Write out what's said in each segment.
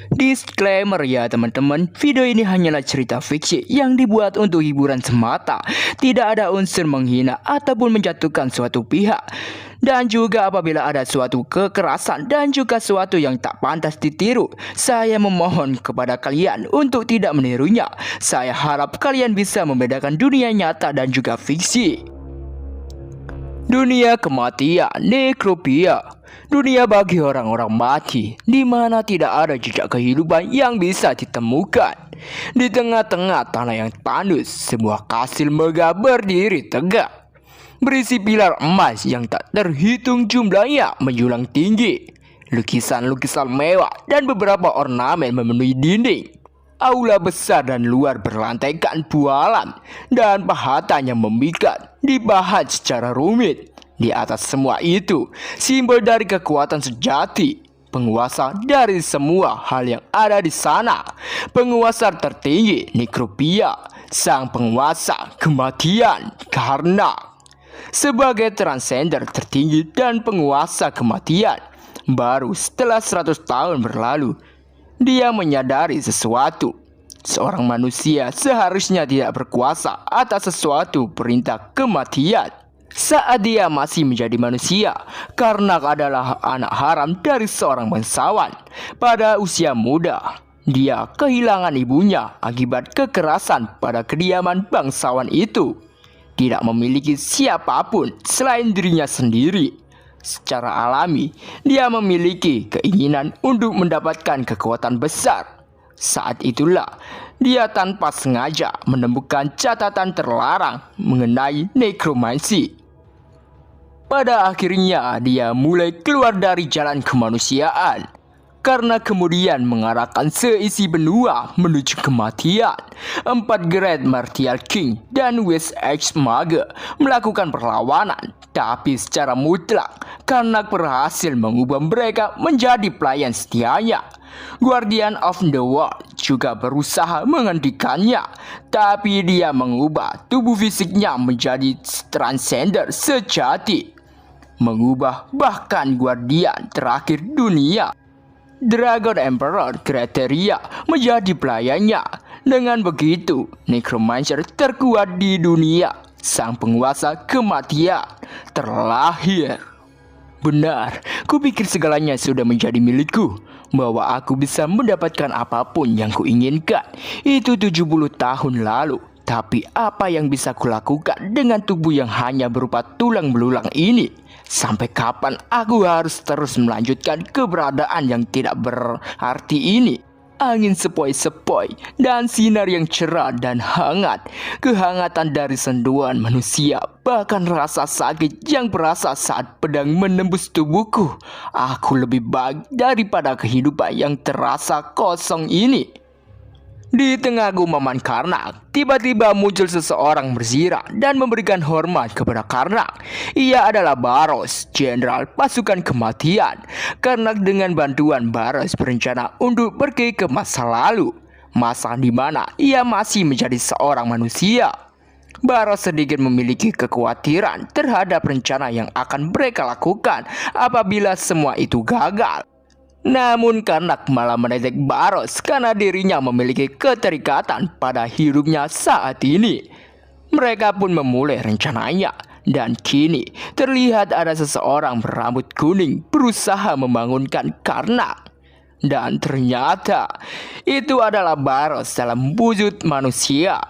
Disclaimer ya teman-teman, video ini hanyalah cerita fiksi yang dibuat untuk hiburan semata. Tidak ada unsur menghina ataupun menjatuhkan suatu pihak. Dan juga apabila ada suatu kekerasan dan juga suatu yang tak pantas ditiru, saya memohon kepada kalian untuk tidak menirunya. Saya harap kalian bisa membedakan dunia nyata dan juga fiksi. Dunia kematian, nekropia. Dunia bagi orang-orang mati, di mana tidak ada jejak kehidupan yang bisa ditemukan. Di tengah-tengah tanah yang tandus, sebuah kastil megah berdiri tegak, berisi pilar emas yang tak terhitung jumlahnya menjulang tinggi. Lukisan-lukisan mewah dan beberapa ornamen memenuhi dinding. Aula besar dan luar berlantaikan bualan dan pahatan yang memikat dibahas secara rumit. Di atas semua itu, simbol dari kekuatan sejati, penguasa dari semua hal yang ada di sana, penguasa tertinggi Nekropia, sang penguasa kematian Karnak. Sebagai transcender tertinggi dan penguasa kematian, baru setelah 100 tahun berlalu, dia menyadari sesuatu. Seorang manusia seharusnya tidak berkuasa atas sesuatu perintah kematian. Saat dia masih menjadi manusia, Karnak adalah anak haram dari seorang bangsawan. Pada usia muda, dia kehilangan ibunya akibat kekerasan pada kediaman bangsawan itu. Tidak memiliki siapapun selain dirinya sendiri. Secara alami, dia memiliki keinginan untuk mendapatkan kekuatan besar. Saat itulah, dia tanpa sengaja menemukan catatan terlarang mengenai nekromansi. Pada akhirnya, dia mulai keluar dari jalan kemanusiaan, karena kemudian mengarahkan seisi benua menuju kematian. 4 Great Martial King dan West Edge Mage melakukan perlawanan, tapi secara mutlak Karnak berhasil mengubah mereka menjadi pelayan setianya. Guardian of the World juga berusaha menghentikannya, tapi dia mengubah tubuh fisiknya menjadi transcender sejati, mengubah bahkan Guardian terakhir dunia, Dragon Emperor Kriteria, menjadi pelayannya. Dengan begitu, Necromancer terkuat di dunia, sang penguasa kematian, terlahir. Benar, kupikir segalanya sudah menjadi milikku, bahwa aku bisa mendapatkan apapun yang kuinginkan. Itu 70 tahun lalu. Tapi apa yang bisa kulakukan dengan tubuh yang hanya berupa tulang belulang ini? Sampai kapan aku harus terus melanjutkan keberadaan yang tidak berarti ini? Angin sepoi-sepoi dan sinar yang cerah dan hangat, kehangatan dari sentuhan manusia, bahkan rasa sakit yang berasa saat pedang menembus tubuhku. Aku lebih baik daripada kehidupan yang terasa kosong ini. Di tengah gumaman Karnak, tiba-tiba muncul seseorang berzirah dan memberikan hormat kepada Karnak. Ia adalah Baros, jenderal pasukan kematian. Karnak dengan bantuan Baros berencana untuk pergi ke masa lalu, masa di mana ia masih menjadi seorang manusia. Baros sedikit memiliki kekhawatiran terhadap rencana yang akan mereka lakukan apabila semua itu gagal. Namun Karnak malah mendetek Baros karena dirinya memiliki keterikatan pada hidupnya saat ini. Mereka pun memulai rencananya, dan kini terlihat ada seseorang berambut kuning berusaha membangunkan Karnak. Dan ternyata itu adalah Baros dalam wujud manusia.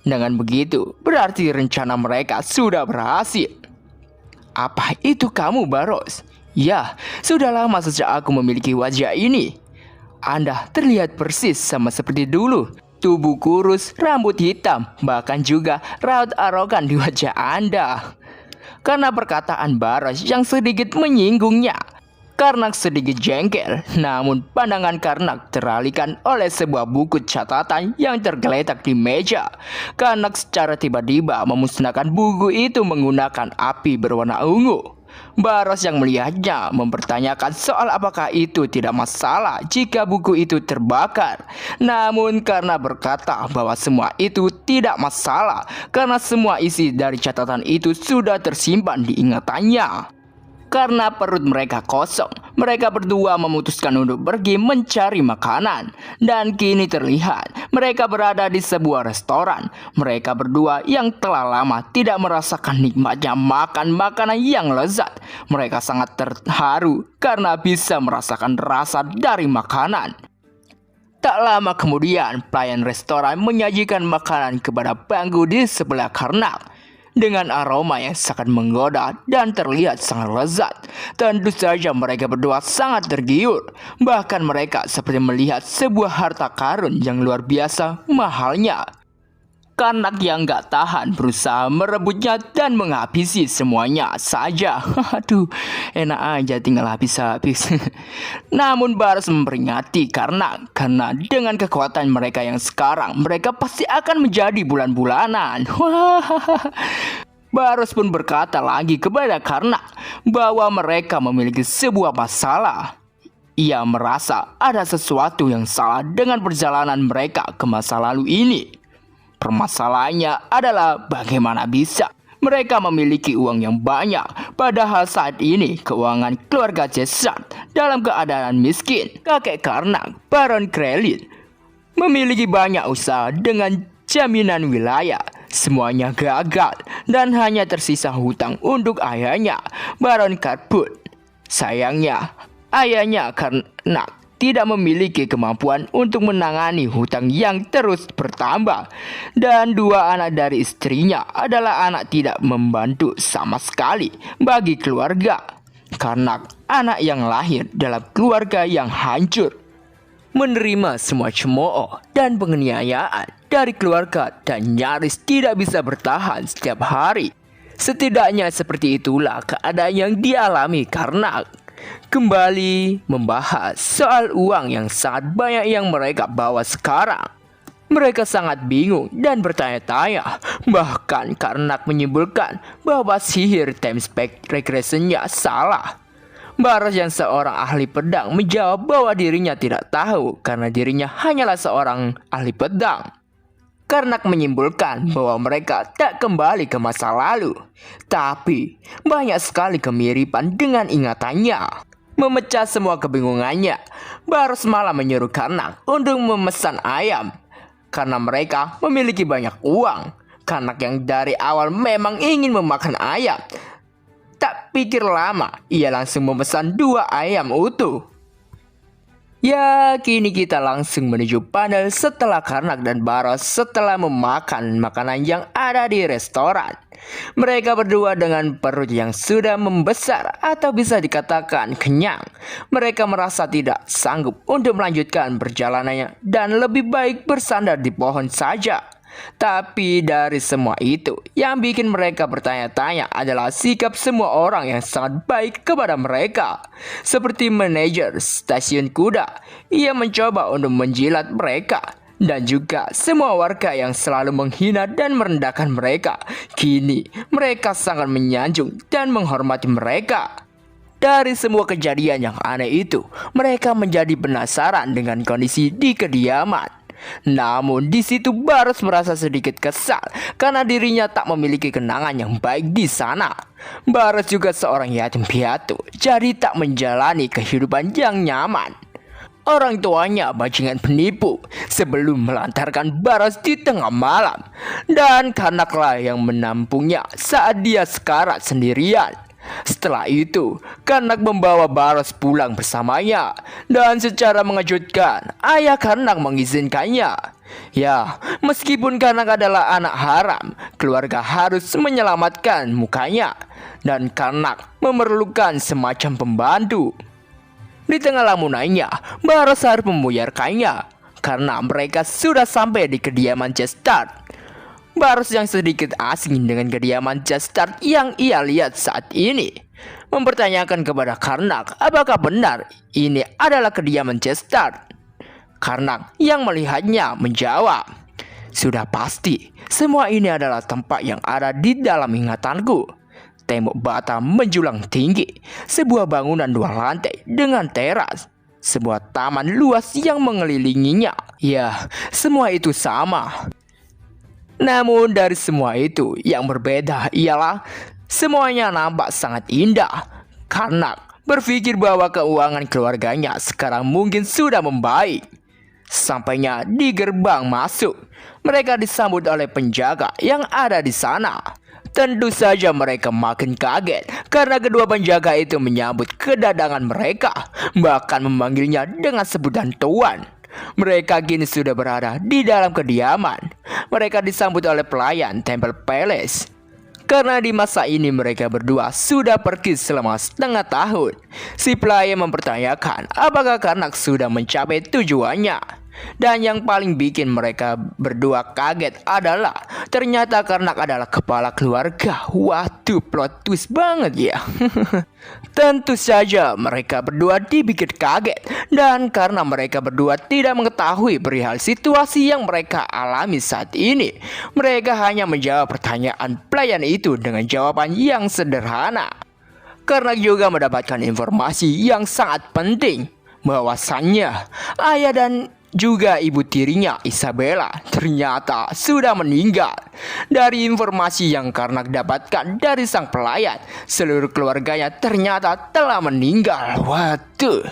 Dengan begitu, berarti rencana mereka sudah berhasil. Apa itu kamu, Baros? Ya, sudah lama sejak aku memiliki wajah ini. Anda terlihat persis sama seperti dulu. Tubuh kurus, rambut hitam, bahkan juga raut arogan di wajah Anda. Karena perkataan Baros yang sedikit menyinggungnya, Karnak sedikit jengkel. Namun pandangan Karnak teralihkan oleh sebuah buku catatan yang tergeletak di meja. Karnak secara tiba-tiba memusnahkan buku itu menggunakan api berwarna ungu. Baros yang melihatnya mempertanyakan soal apakah itu tidak masalah jika buku itu terbakar. Namun karena berkata bahwa semua itu tidak masalah karena semua isi dari catatan itu sudah tersimpan di ingatannya. Karena perut mereka kosong, Mereka berdua memutuskan untuk pergi mencari makanan. Dan kini terlihat mereka berada di sebuah restoran. Mereka berdua yang telah lama tidak merasakan nikmatnya makan makanan yang lezat. Mereka sangat terharu karena bisa merasakan rasa dari makanan. Tak lama kemudian, pelayan restoran menyajikan makanan kepada Banggu di sebelah Karnak dengan aroma yang sangat menggoda dan terlihat sangat lezat. Tentu saja mereka berdua sangat tergiur. Bahkan mereka seperti melihat sebuah harta karun yang luar biasa mahalnya. Karnak yang gak tahan berusaha merebutnya dan menghabisi semuanya saja. Aduh, enak aja tinggal habis-habis. Namun Baros memperingati Karnak karena dengan kekuatan mereka yang sekarang, mereka pasti akan menjadi bulan-bulanan. Baros pun berkata lagi kepada Karnak bahwa mereka memiliki sebuah masalah. Ia merasa ada sesuatu yang salah dengan perjalanan mereka ke masa lalu ini. Permasalahannya adalah bagaimana bisa mereka memiliki uang yang banyak, padahal saat ini keuangan keluarga Cesar dalam keadaan miskin. Kakek Karnak, Baron Krelin, memiliki banyak usaha dengan jaminan wilayah. Semuanya gagal dan hanya tersisa hutang untuk ayahnya, Baron Karput. Sayangnya, ayahnya Karnak tidak memiliki kemampuan untuk menangani hutang yang terus bertambah. Dan dua anak dari istrinya adalah anak tidak membantu sama sekali bagi keluarga. Karena anak yang lahir dalam keluarga yang hancur, menerima semua cemooh dan penganiayaan dari keluarga dan nyaris tidak bisa bertahan setiap hari. Setidaknya seperti itulah keadaan yang dialami karena kembali membahas soal uang yang sangat banyak yang mereka bawa sekarang. Mereka sangat bingung dan bertanya-tanya. Bahkan Karnak menyimpulkan bahwa sihir time space regressionnya salah. Baros yang seorang ahli pedang menjawab bahwa dirinya tidak tahu karena dirinya hanyalah seorang ahli pedang. Karnak menyimpulkan bahwa mereka tak kembali ke masa lalu, tapi banyak sekali kemiripan dengan ingatannya. Memecah semua kebingungannya, Baros malah menyuruh Karnak untuk memesan ayam. Karena mereka memiliki banyak uang, Karnak yang dari awal memang ingin memakan ayam. Tak pikir lama, ia langsung memesan 2 ayam utuh. Ya, kini kita langsung menuju panel setelah Karnak dan Baros setelah memakan makanan yang ada di restoran. Mereka berdua dengan perut yang sudah membesar atau bisa dikatakan kenyang. Mereka merasa tidak sanggup untuk melanjutkan perjalanannya dan lebih baik bersandar di pohon saja. Tapi dari semua itu, yang bikin mereka bertanya-tanya adalah sikap semua orang yang sangat baik kepada mereka. Seperti manajer stasiun kuda, ia mencoba untuk menjilat mereka. Dan juga semua warga yang selalu menghina dan merendahkan mereka. Kini mereka sangat menyanjung dan menghormati mereka. Dari semua kejadian yang aneh itu, mereka menjadi penasaran dengan kondisi di kediaman. Namun di situ Baros merasa sedikit kesal karena dirinya tak memiliki kenangan yang baik di sana. Baros juga seorang yatim piatu, jadi tak menjalani kehidupan yang nyaman. Orang tuanya bajingan penipu sebelum melantarkan Baros di tengah malam. Dan Karnaklah yang menampungnya saat dia sekarat sendirian. Setelah itu, Karnak membawa Baros pulang bersamanya. Dan secara mengejutkan, ayah Karnak mengizinkannya. Ya, meskipun Karnak adalah anak haram, keluarga harus menyelamatkan mukanya. Dan Karnak memerlukan semacam pembantu. Di tengah lamunannya, Baros harus membuyarkannya karena mereka sudah sampai di kediaman Jestart. Baros yang sedikit asing dengan kediaman Jestart yang ia lihat saat ini mempertanyakan kepada Karnak apakah benar ini adalah kediaman Jestart. Karnak yang melihatnya menjawab, "Sudah pasti, semua ini adalah tempat yang ada di dalam ingatanku." Tembok bata menjulang tinggi, sebuah bangunan 2 lantai dengan teras, sebuah taman luas yang mengelilinginya. Ya, semua itu sama. Namun dari semua itu, yang berbeda ialah semuanya nampak sangat indah. Karnak berpikir bahwa keuangan keluarganya sekarang mungkin sudah membaik. Sampainya di gerbang masuk, mereka disambut oleh penjaga yang ada di sana. Tentu saja mereka makin kaget karena kedua penjaga itu menyambut kedatangan mereka, bahkan memanggilnya dengan sebutan tuan. Mereka kini sudah berada di dalam kediaman. Mereka disambut oleh pelayan Temple Palace. Karena di masa ini mereka berdua sudah pergi selama setengah tahun. Si pelayan mempertanyakan apakah Karnak sudah mencapai tujuannya. Dan yang paling bikin mereka berdua kaget adalah ternyata Karnak adalah kepala keluarga. Waduh, plot twist banget ya. Tentu saja mereka berdua dibikin kaget. Dan karena mereka berdua tidak mengetahui perihal situasi yang mereka alami saat ini, mereka hanya menjawab pertanyaan pelayan itu dengan jawaban yang sederhana. Karena juga mendapatkan informasi yang sangat penting, bahwasannya ayah dan juga ibu tirinya Isabella ternyata sudah meninggal. Dari informasi yang Karnak dapatkan dari sang pelayan, seluruh keluarganya ternyata telah meninggal. Waduh.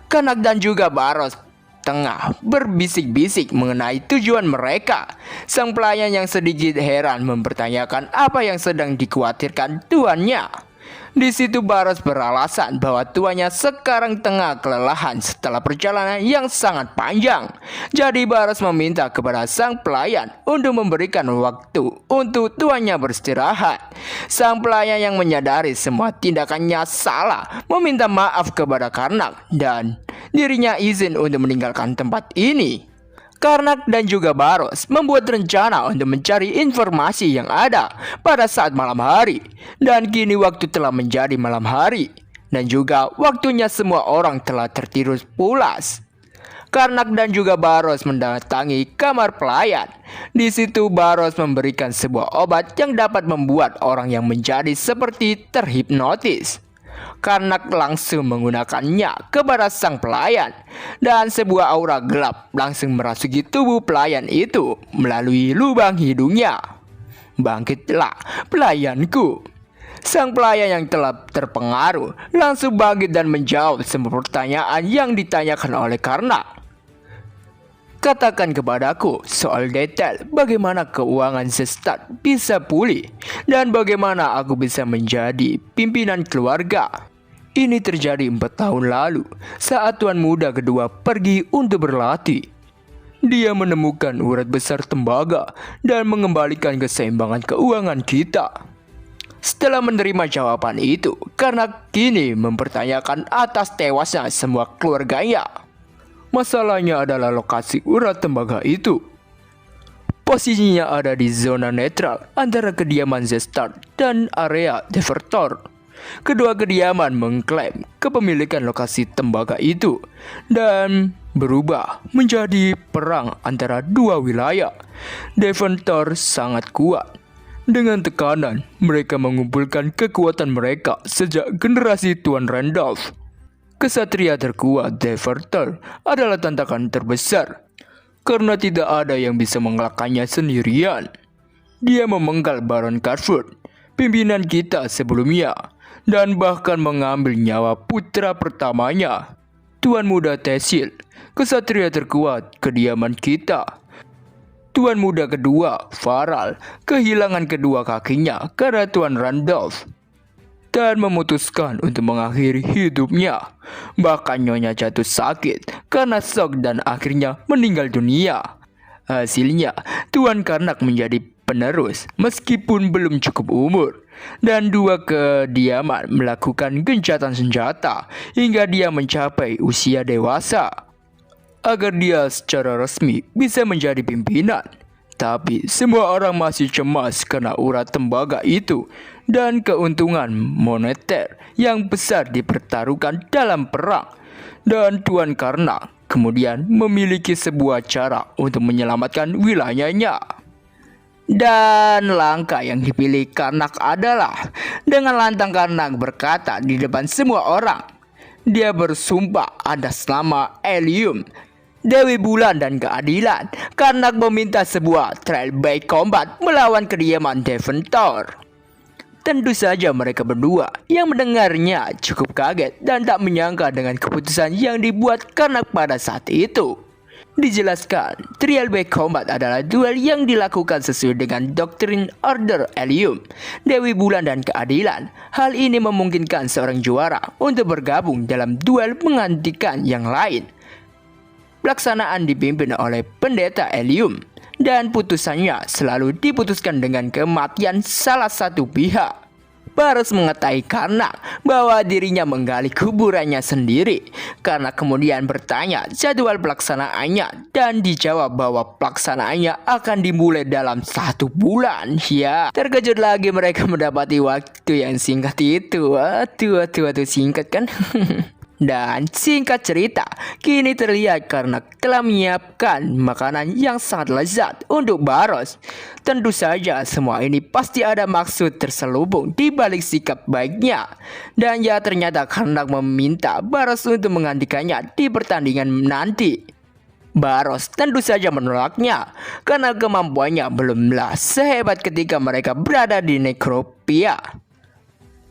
Karnak dan juga Baros tengah berbisik-bisik mengenai tujuan mereka. Sang pelayan yang sedikit heran mempertanyakan apa yang sedang dikhawatirkan tuannya. Di situ Baros beralasan bahwa tuannya sekarang tengah kelelahan setelah perjalanan yang sangat panjang. Jadi Baros meminta kepada sang pelayan untuk memberikan waktu untuk tuannya beristirahat. Sang pelayan yang menyadari semua tindakannya salah meminta maaf kepada Karnak dan dirinya izin untuk meninggalkan tempat ini. Karnak dan juga Baros membuat rencana untuk mencari informasi yang ada pada saat malam hari. Dan kini waktu telah menjadi malam hari. Dan juga waktunya semua orang telah tertidur pulas. Karnak dan juga Baros mendatangi kamar pelayan. Di situ Baros memberikan sebuah obat yang dapat membuat orang yang menjadi seperti terhipnotis. Karnak langsung menggunakannya kepada sang pelayan dan sebuah aura gelap langsung merasuki tubuh pelayan itu melalui lubang hidungnya. Bangkitlah pelayanku. Sang pelayan yang telah terpengaruh langsung bangkit dan menjawab semua pertanyaan yang ditanyakan oleh Karnak. Katakan kepadaku soal detail bagaimana keuangan Zestat bisa pulih dan bagaimana aku bisa menjadi pimpinan keluarga. Ini terjadi 4 tahun lalu saat tuan muda kedua pergi untuk berlatih. Dia menemukan urat besar tembaga dan mengembalikan keseimbangan keuangan kita. Setelah menerima jawaban itu, karena kini mempertanyakan atas tewasnya semua keluarganya. Masalahnya adalah lokasi urat tembaga itu. Posisinya ada di zona netral antara kediaman Zestat dan area Devertor. Kedua kediaman mengklaim kepemilikan lokasi tembaga itu dan berubah menjadi perang antara dua wilayah. Devertor sangat kuat. Dengan tekanan, mereka mengumpulkan kekuatan mereka sejak generasi Tuan Randolph. Kesatria terkuat Devertor adalah tantangan terbesar karena tidak ada yang bisa mengalahkannya sendirian. Dia memenggal Baron Carford, pimpinan kita sebelumnya, dan bahkan mengambil nyawa putra pertamanya, Tuan Muda Tesil, kesatria terkuat kediaman kita. Tuan Muda kedua, Faral, kehilangan kedua kakinya karena Tuan Randolph dan memutuskan untuk mengakhiri hidupnya. Bahkan nyonya jatuh sakit karena shock dan akhirnya meninggal dunia. Hasilnya, Tuan Karnak menjadi penerus meskipun belum cukup umur. Dan dua kediaman melakukan gencatan senjata hingga dia mencapai usia dewasa agar dia secara resmi bisa menjadi pimpinan. Tapi semua orang masih cemas karena urat tembaga itu dan keuntungan moneter yang besar dipertaruhkan dalam perang. Dan Tuan Karnak kemudian memiliki sebuah cara untuk menyelamatkan wilayahnya. Dan langkah yang dipilih Karnak adalah dengan lantang Karnak berkata di depan semua orang. Dia bersumpah atas nama Helium, Dewi Bulan dan Keadilan. Karnak meminta sebuah trial by combat melawan kediaman Deventor. Tentu saja mereka berdua yang mendengarnya cukup kaget dan tak menyangka dengan keputusan yang dibuat Karnak pada saat itu. Dijelaskan, Trial by Combat adalah duel yang dilakukan sesuai dengan doktrin Order Elysium, Dewi Bulan dan Keadilan. Hal ini memungkinkan seorang juara untuk bergabung dalam duel menggantikan yang lain. Pelaksanaan dipimpin oleh Pendeta Elysium dan putusannya selalu diputuskan dengan kematian salah satu pihak. Baros mengetahui Karnak bahwa dirinya menggali kuburannya sendiri. Karnak kemudian bertanya jadwal pelaksanaannya dan dijawab bahwa pelaksanaannya akan dimulai dalam 1 bulan. Ya, terkejut lagi mereka mendapati waktu yang singkat itu. Aduh, singkat kan? Dan singkat cerita, kini terlihat Karnak telah menyiapkan makanan yang sangat lezat untuk Baros. Tentu saja semua ini pasti ada maksud terselubung di balik sikap baiknya. Dan ya ternyata Karnak meminta Baros untuk menggantikannya di pertandingan nanti. Baros tentu saja menolaknya karena kemampuannya belumlah sehebat ketika mereka berada di Necropia.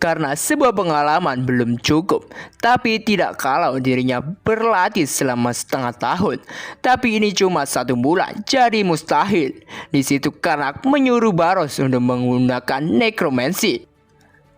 Karena sebuah pengalaman belum cukup, tapi tidak kalau dirinya berlatih selama setengah tahun. Tapi ini cuma 1 bulan, jadi mustahil. Di situ Karnak menyuruh Baros untuk menggunakan nekromansi.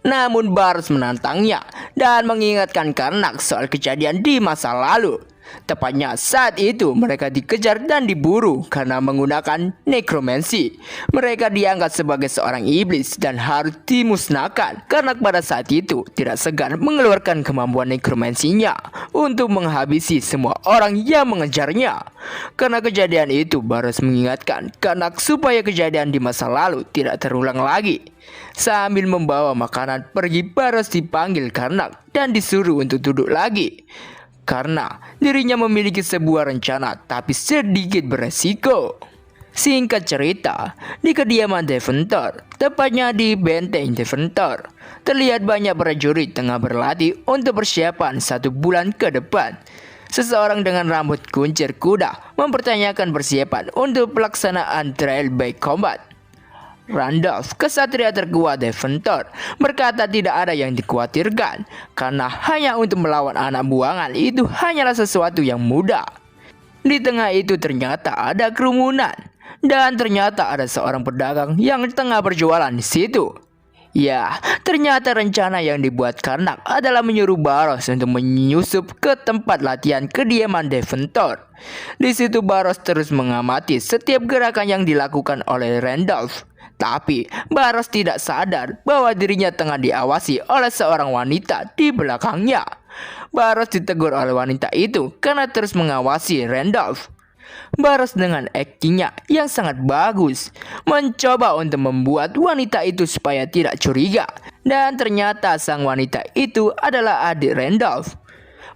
Namun Baros menantangnya dan mengingatkan Karnak soal kejadian di masa lalu. Tepatnya saat itu mereka dikejar dan diburu karena menggunakan nekromansi. Mereka dianggap sebagai seorang iblis dan harus dimusnahkan. Karena pada saat itu tidak segan mengeluarkan kemampuan nekromansinya untuk menghabisi semua orang yang mengejarnya. Karena kejadian itu Baros mengingatkan Karnak supaya kejadian di masa lalu tidak terulang lagi. Sambil membawa makanan pergi, Baros dipanggil Karnak dan disuruh untuk duduk lagi. Karena dirinya memiliki sebuah rencana tapi sedikit beresiko. Singkat cerita, di kediaman Deventor, tepatnya di benteng Deventor, terlihat banyak prajurit tengah berlatih untuk persiapan 1 bulan ke depan. Seseorang dengan rambut kuncir kuda mempertanyakan persiapan untuk pelaksanaan Trial by Combat. Randolph, kesatria terkuat Deventor, berkata tidak ada yang dikhawatirkan karena hanya untuk melawan anak buangan itu hanyalah sesuatu yang mudah. Di tengah itu ternyata ada kerumunan dan ternyata ada seorang pedagang yang tengah berjualan di situ. Ya, ternyata rencana yang dibuat Karnak adalah menyuruh Baros untuk menyusup ke tempat latihan kediaman Deventor. Di situ Baros terus mengamati setiap gerakan yang dilakukan oleh Randolph. Tapi Baros tidak sadar bahwa dirinya tengah diawasi oleh seorang wanita di belakangnya. Baros ditegur oleh wanita itu karena terus mengawasi Randolph. Baros dengan aktingnya yang sangat bagus mencoba untuk membuat wanita itu supaya tidak curiga. Dan ternyata sang wanita itu adalah adik Randolph.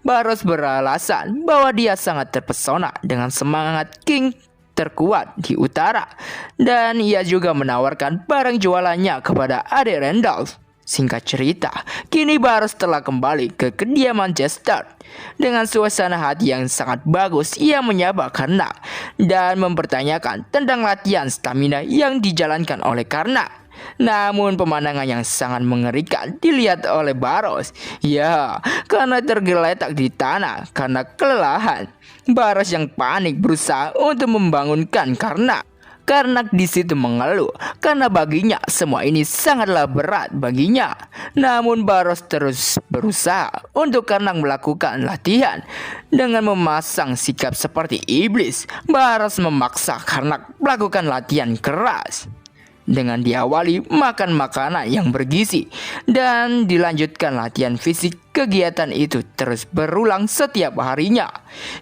Baros beralasan bahwa dia sangat terpesona dengan semangat King terkuat di utara, dan ia juga menawarkan barang jualannya kepada adik Randolph. Singkat cerita, kini Baros telah kembali ke kediaman Jester. Dengan suasana hati yang sangat bagus, ia menyapa Karnak dan mempertanyakan tentang latihan stamina yang dijalankan oleh Karnak. Namun pemandangan yang sangat mengerikan dilihat oleh Baros. Ya, karena tergeletak di tanah karena kelelahan. Baros yang panik berusaha untuk membangunkan Karnak. Karnak di situ mengeluh karena baginya semua ini sangatlah berat baginya. Namun Baros terus berusaha untuk Karnak melakukan latihan. Dengan memasang sikap seperti iblis, Baros memaksa Karnak melakukan latihan keras. Dengan diawali makan makanan yang bergizi dan dilanjutkan latihan fisik. Kegiatan itu terus berulang setiap harinya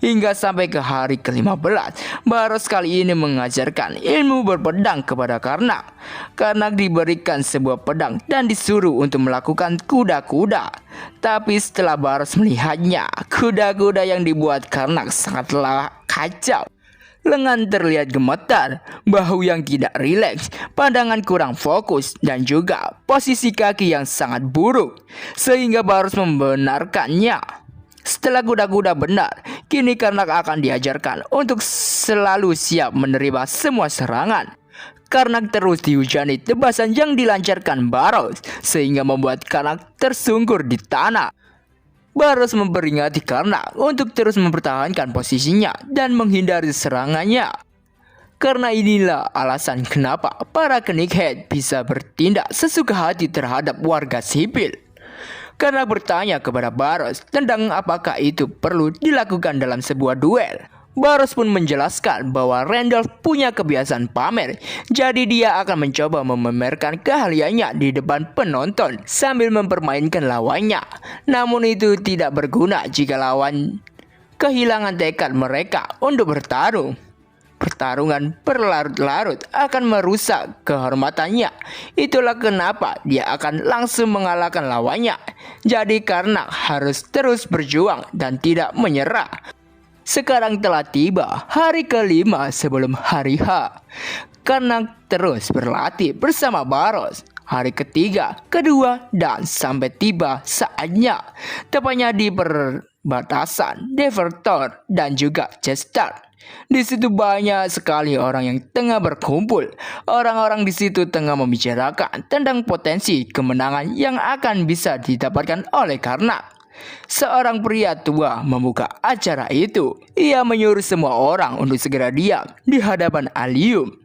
hingga sampai ke hari ke-15. Baros kali ini mengajarkan ilmu berpedang kepada Karnak. Karnak diberikan sebuah pedang dan disuruh untuk melakukan kuda-kuda. Tapi setelah Baros melihatnya, kuda-kuda yang dibuat Karnak sangatlah kacau. Lengan terlihat gemetar, bahu yang tidak rileks, pandangan kurang fokus, dan juga posisi kaki yang sangat buruk, sehingga Baros membenarkannya. Setelah kuda-kuda benar, kini Karnak akan diajarkan untuk selalu siap menerima semua serangan. Karnak terus dihujani tebasan yang dilancarkan Barros, sehingga membuat Karnak tersungkur di tanah. Barros memperingati Karnak untuk terus mempertahankan posisinya dan menghindari serangannya. Karena inilah alasan kenapa para Knighthead bisa bertindak sesuka hati terhadap warga sipil. Karena bertanya kepada Barros tentang apakah itu perlu dilakukan dalam sebuah duel. Barros pun menjelaskan bahwa Randolph punya kebiasaan pamer, jadi dia akan mencoba memamerkan keahliannya di depan penonton sambil mempermainkan lawannya. Namun itu tidak berguna jika lawan kehilangan tekad mereka untuk bertarung. Pertarungan berlarut-larut akan merusak kehormatannya. Itulah kenapa dia akan langsung mengalahkan lawannya. Jadi Karnak harus terus berjuang dan tidak menyerah. Sekarang telah tiba hari kelima sebelum hari H. Karnak terus berlatih bersama Barros. Hari ketiga, kedua, dan sampai tiba saatnya. Tepatnya di perbatasan Devertor dan juga Chester. Di situ banyak sekali orang yang tengah berkumpul. Orang-orang di situ tengah membicarakan tentang potensi kemenangan yang akan bisa didapatkan oleh Karnak. Seorang pria tua membuka acara itu. Ia menyuruh semua orang untuk segera diam di hadapan Allium.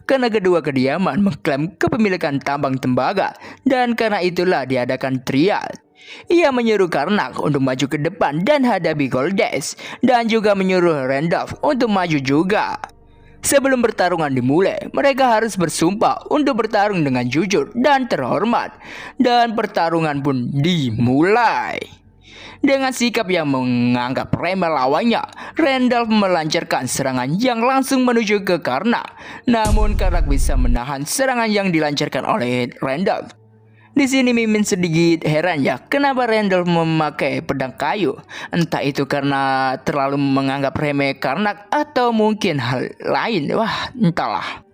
Karena kedua kediaman mengklaim kepemilikan tambang tembaga, dan karena itulah diadakan trial. Ia menyuruh Karnak untuk maju ke depan dan hadapi Goldes, dan juga menyuruh Randolph untuk maju juga. Sebelum pertarungan dimulai, mereka harus bersumpah untuk bertarung dengan jujur dan terhormat. Dan pertarungan pun dimulai. Dengan sikap yang menganggap remeh lawannya, Randolph melancarkan serangan yang langsung menuju ke Karnak. Namun Karnak bisa menahan serangan yang dilancarkan oleh Randolph. Di sini Mimin sedikit heran ya, kenapa Randolph memakai pedang kayu? Entah itu karena terlalu menganggap remeh Karnak atau mungkin hal lain. Wah, entahlah.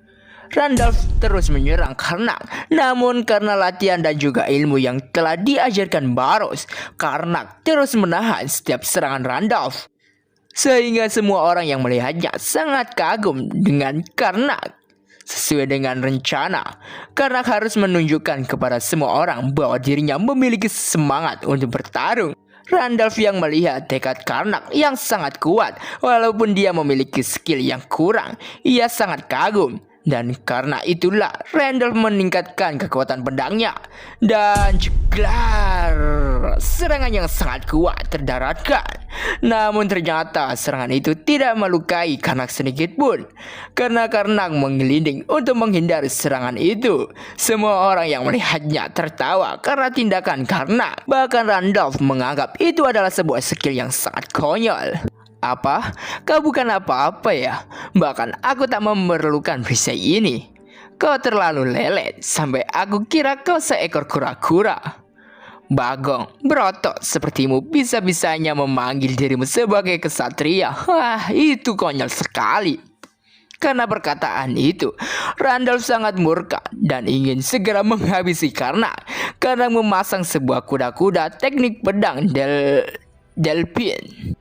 Randolph terus menyerang Karnak, namun karena latihan dan juga ilmu yang telah diajarkan Barros, Karnak terus menahan setiap serangan Randolph. Sehingga semua orang yang melihatnya sangat kagum dengan Karnak. Sesuai dengan rencana, Karnak harus menunjukkan kepada semua orang bahwa dirinya memiliki semangat untuk bertarung. Randolph yang melihat tekad Karnak yang sangat kuat, walaupun dia memiliki skill yang kurang, ia sangat kagum. Dan karena itulah Randolph meningkatkan kekuatan pedangnya. Dan jeglar, serangan yang sangat kuat terdaratkan. Namun ternyata serangan itu tidak melukai Karnak sedikit pun. Karena Karnak menggelinding untuk menghindari serangan itu. Semua orang yang melihatnya tertawa karena tindakan Karnak. Bahkan Randolph menganggap itu adalah sebuah skill yang sangat konyol. Apa? Kau bukan apa-apa ya? Bahkan aku tak memerlukan perisai ini. Kau terlalu lelet sampai aku kira kau seekor kura-kura. Bagong, berotot sepertimu bisa-bisanya memanggil dirimu sebagai kesatria. Wah, itu konyol sekali. Karena perkataan itu, Randolph sangat murka dan ingin segera menghabisi Karnak. Karena memasang sebuah kuda-kuda teknik pedang Delphin.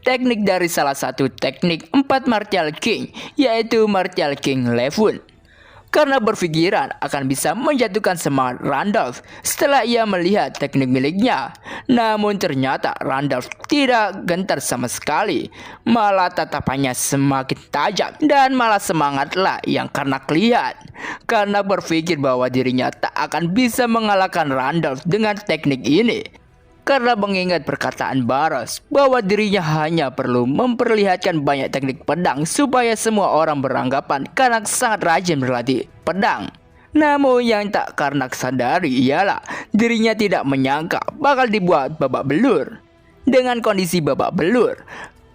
Teknik dari salah satu teknik 4 Martial King, yaitu Martial King Levun. Karena berpikiran akan bisa menjatuhkan semangat Randolph setelah ia melihat teknik miliknya. Namun ternyata Randolph tidak gentar sama sekali. Malah tatapannya semakin tajam dan malah semangatlah yang Karnak lihat. Karena berpikir bahwa dirinya tak akan bisa mengalahkan Randolph dengan teknik ini. Karena mengingat perkataan Barros bahwa dirinya hanya perlu memperlihatkan banyak teknik pedang supaya semua orang beranggapan Karnak sangat rajin berlatih pedang. Namun yang tak Karnak sadari ialah dirinya tidak menyangka bakal dibuat babak belur. Dengan kondisi babak belur,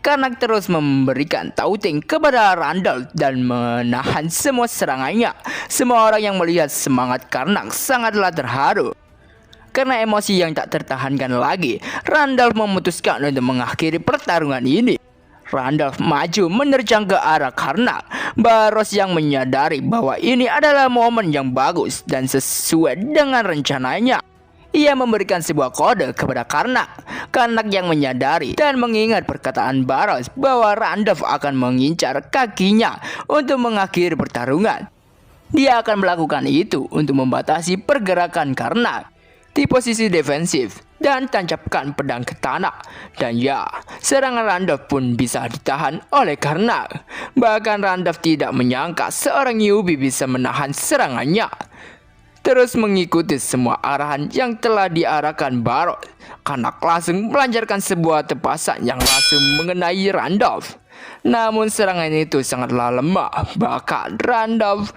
Karnak terus memberikan taunting kepada Randolph dan menahan semua serangannya. Semua orang yang melihat semangat Karnak sangatlah terharu. Karena emosi yang tak tertahankan lagi, Randolph memutuskan untuk mengakhiri pertarungan ini. Randolph maju menerjang ke arah Karnak. Barros yang menyadari bahwa ini adalah momen yang bagus dan sesuai dengan rencananya. Ia memberikan sebuah kode kepada Karnak. Karnak yang menyadari dan mengingat perkataan Barros bahwa Randolph akan mengincar kakinya untuk mengakhiri pertarungan. Dia akan melakukan itu untuk membatasi pergerakan Karnak di posisi defensif dan tancapkan pedang ke tanah. Dan ya, serangan Randolph pun bisa ditahan oleh Karnak. Bahkan Randolph tidak menyangka seorang newbie bisa menahan serangannya. Terus mengikuti semua arahan yang telah diarahkan Baros. Karnak langsung melancarkan sebuah tepasan yang langsung mengenai Randolph. Namun serangan itu sangatlah lemah. Bahkan Randolph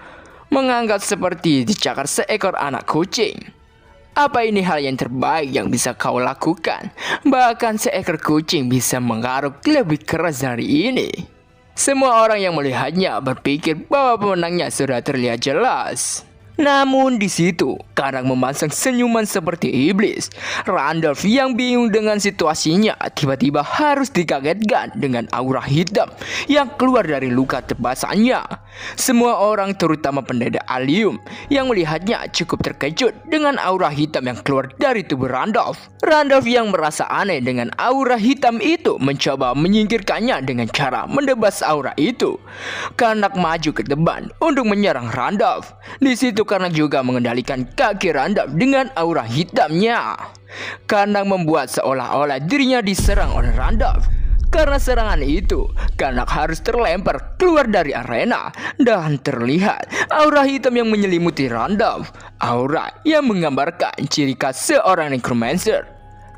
menganggap seperti dicakar seekor anak kucing. Apa ini hal yang terbaik yang bisa kau lakukan? Bahkan seekor kucing bisa mengaruk lebih keras dari ini. Semua orang yang melihatnya berpikir bahwa pemenangnya sudah terlihat jelas. Namun di situ Karnak memasang senyuman seperti iblis. Randolph yang bingung dengan situasinya tiba-tiba harus dikagetkan dengan aura hitam yang keluar dari luka tebasannya. Semua orang terutama pendeta Allium yang melihatnya cukup terkejut dengan aura hitam yang keluar dari tubuh Randolph. Randolph yang merasa aneh dengan aura hitam itu mencoba menyingkirkannya dengan cara mendebas aura itu. Karnak maju ke depan untuk menyerang Randolph. Di situ Karnak juga mengendalikan kaki Randolph dengan aura hitamnya. Karnak membuat seolah-olah dirinya diserang oleh Randolph. Karena serangan itu, Karnak harus terlempar keluar dari arena. Dan terlihat aura hitam yang menyelimuti Randolph. Aura yang menggambarkan ciri khas seorang necromancer.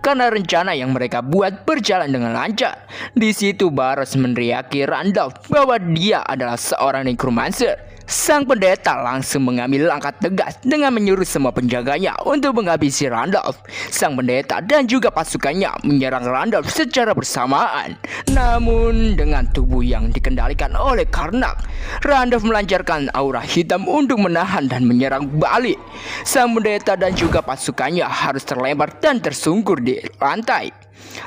Karena rencana yang mereka buat berjalan dengan lancar. Di situ Baros meneriaki Randolph bahwa dia adalah seorang necromancer. Sang pendeta langsung mengambil langkah tegas dengan menyuruh semua penjaganya untuk menghabisi Randolph. Sang pendeta dan juga pasukannya menyerang Randolph secara bersamaan. Namun dengan tubuh yang dikendalikan oleh Karnak, Randolph melancarkan aura hitam untuk menahan dan menyerang balik. Sang pendeta dan juga pasukannya harus terlempar dan tersungkur di lantai.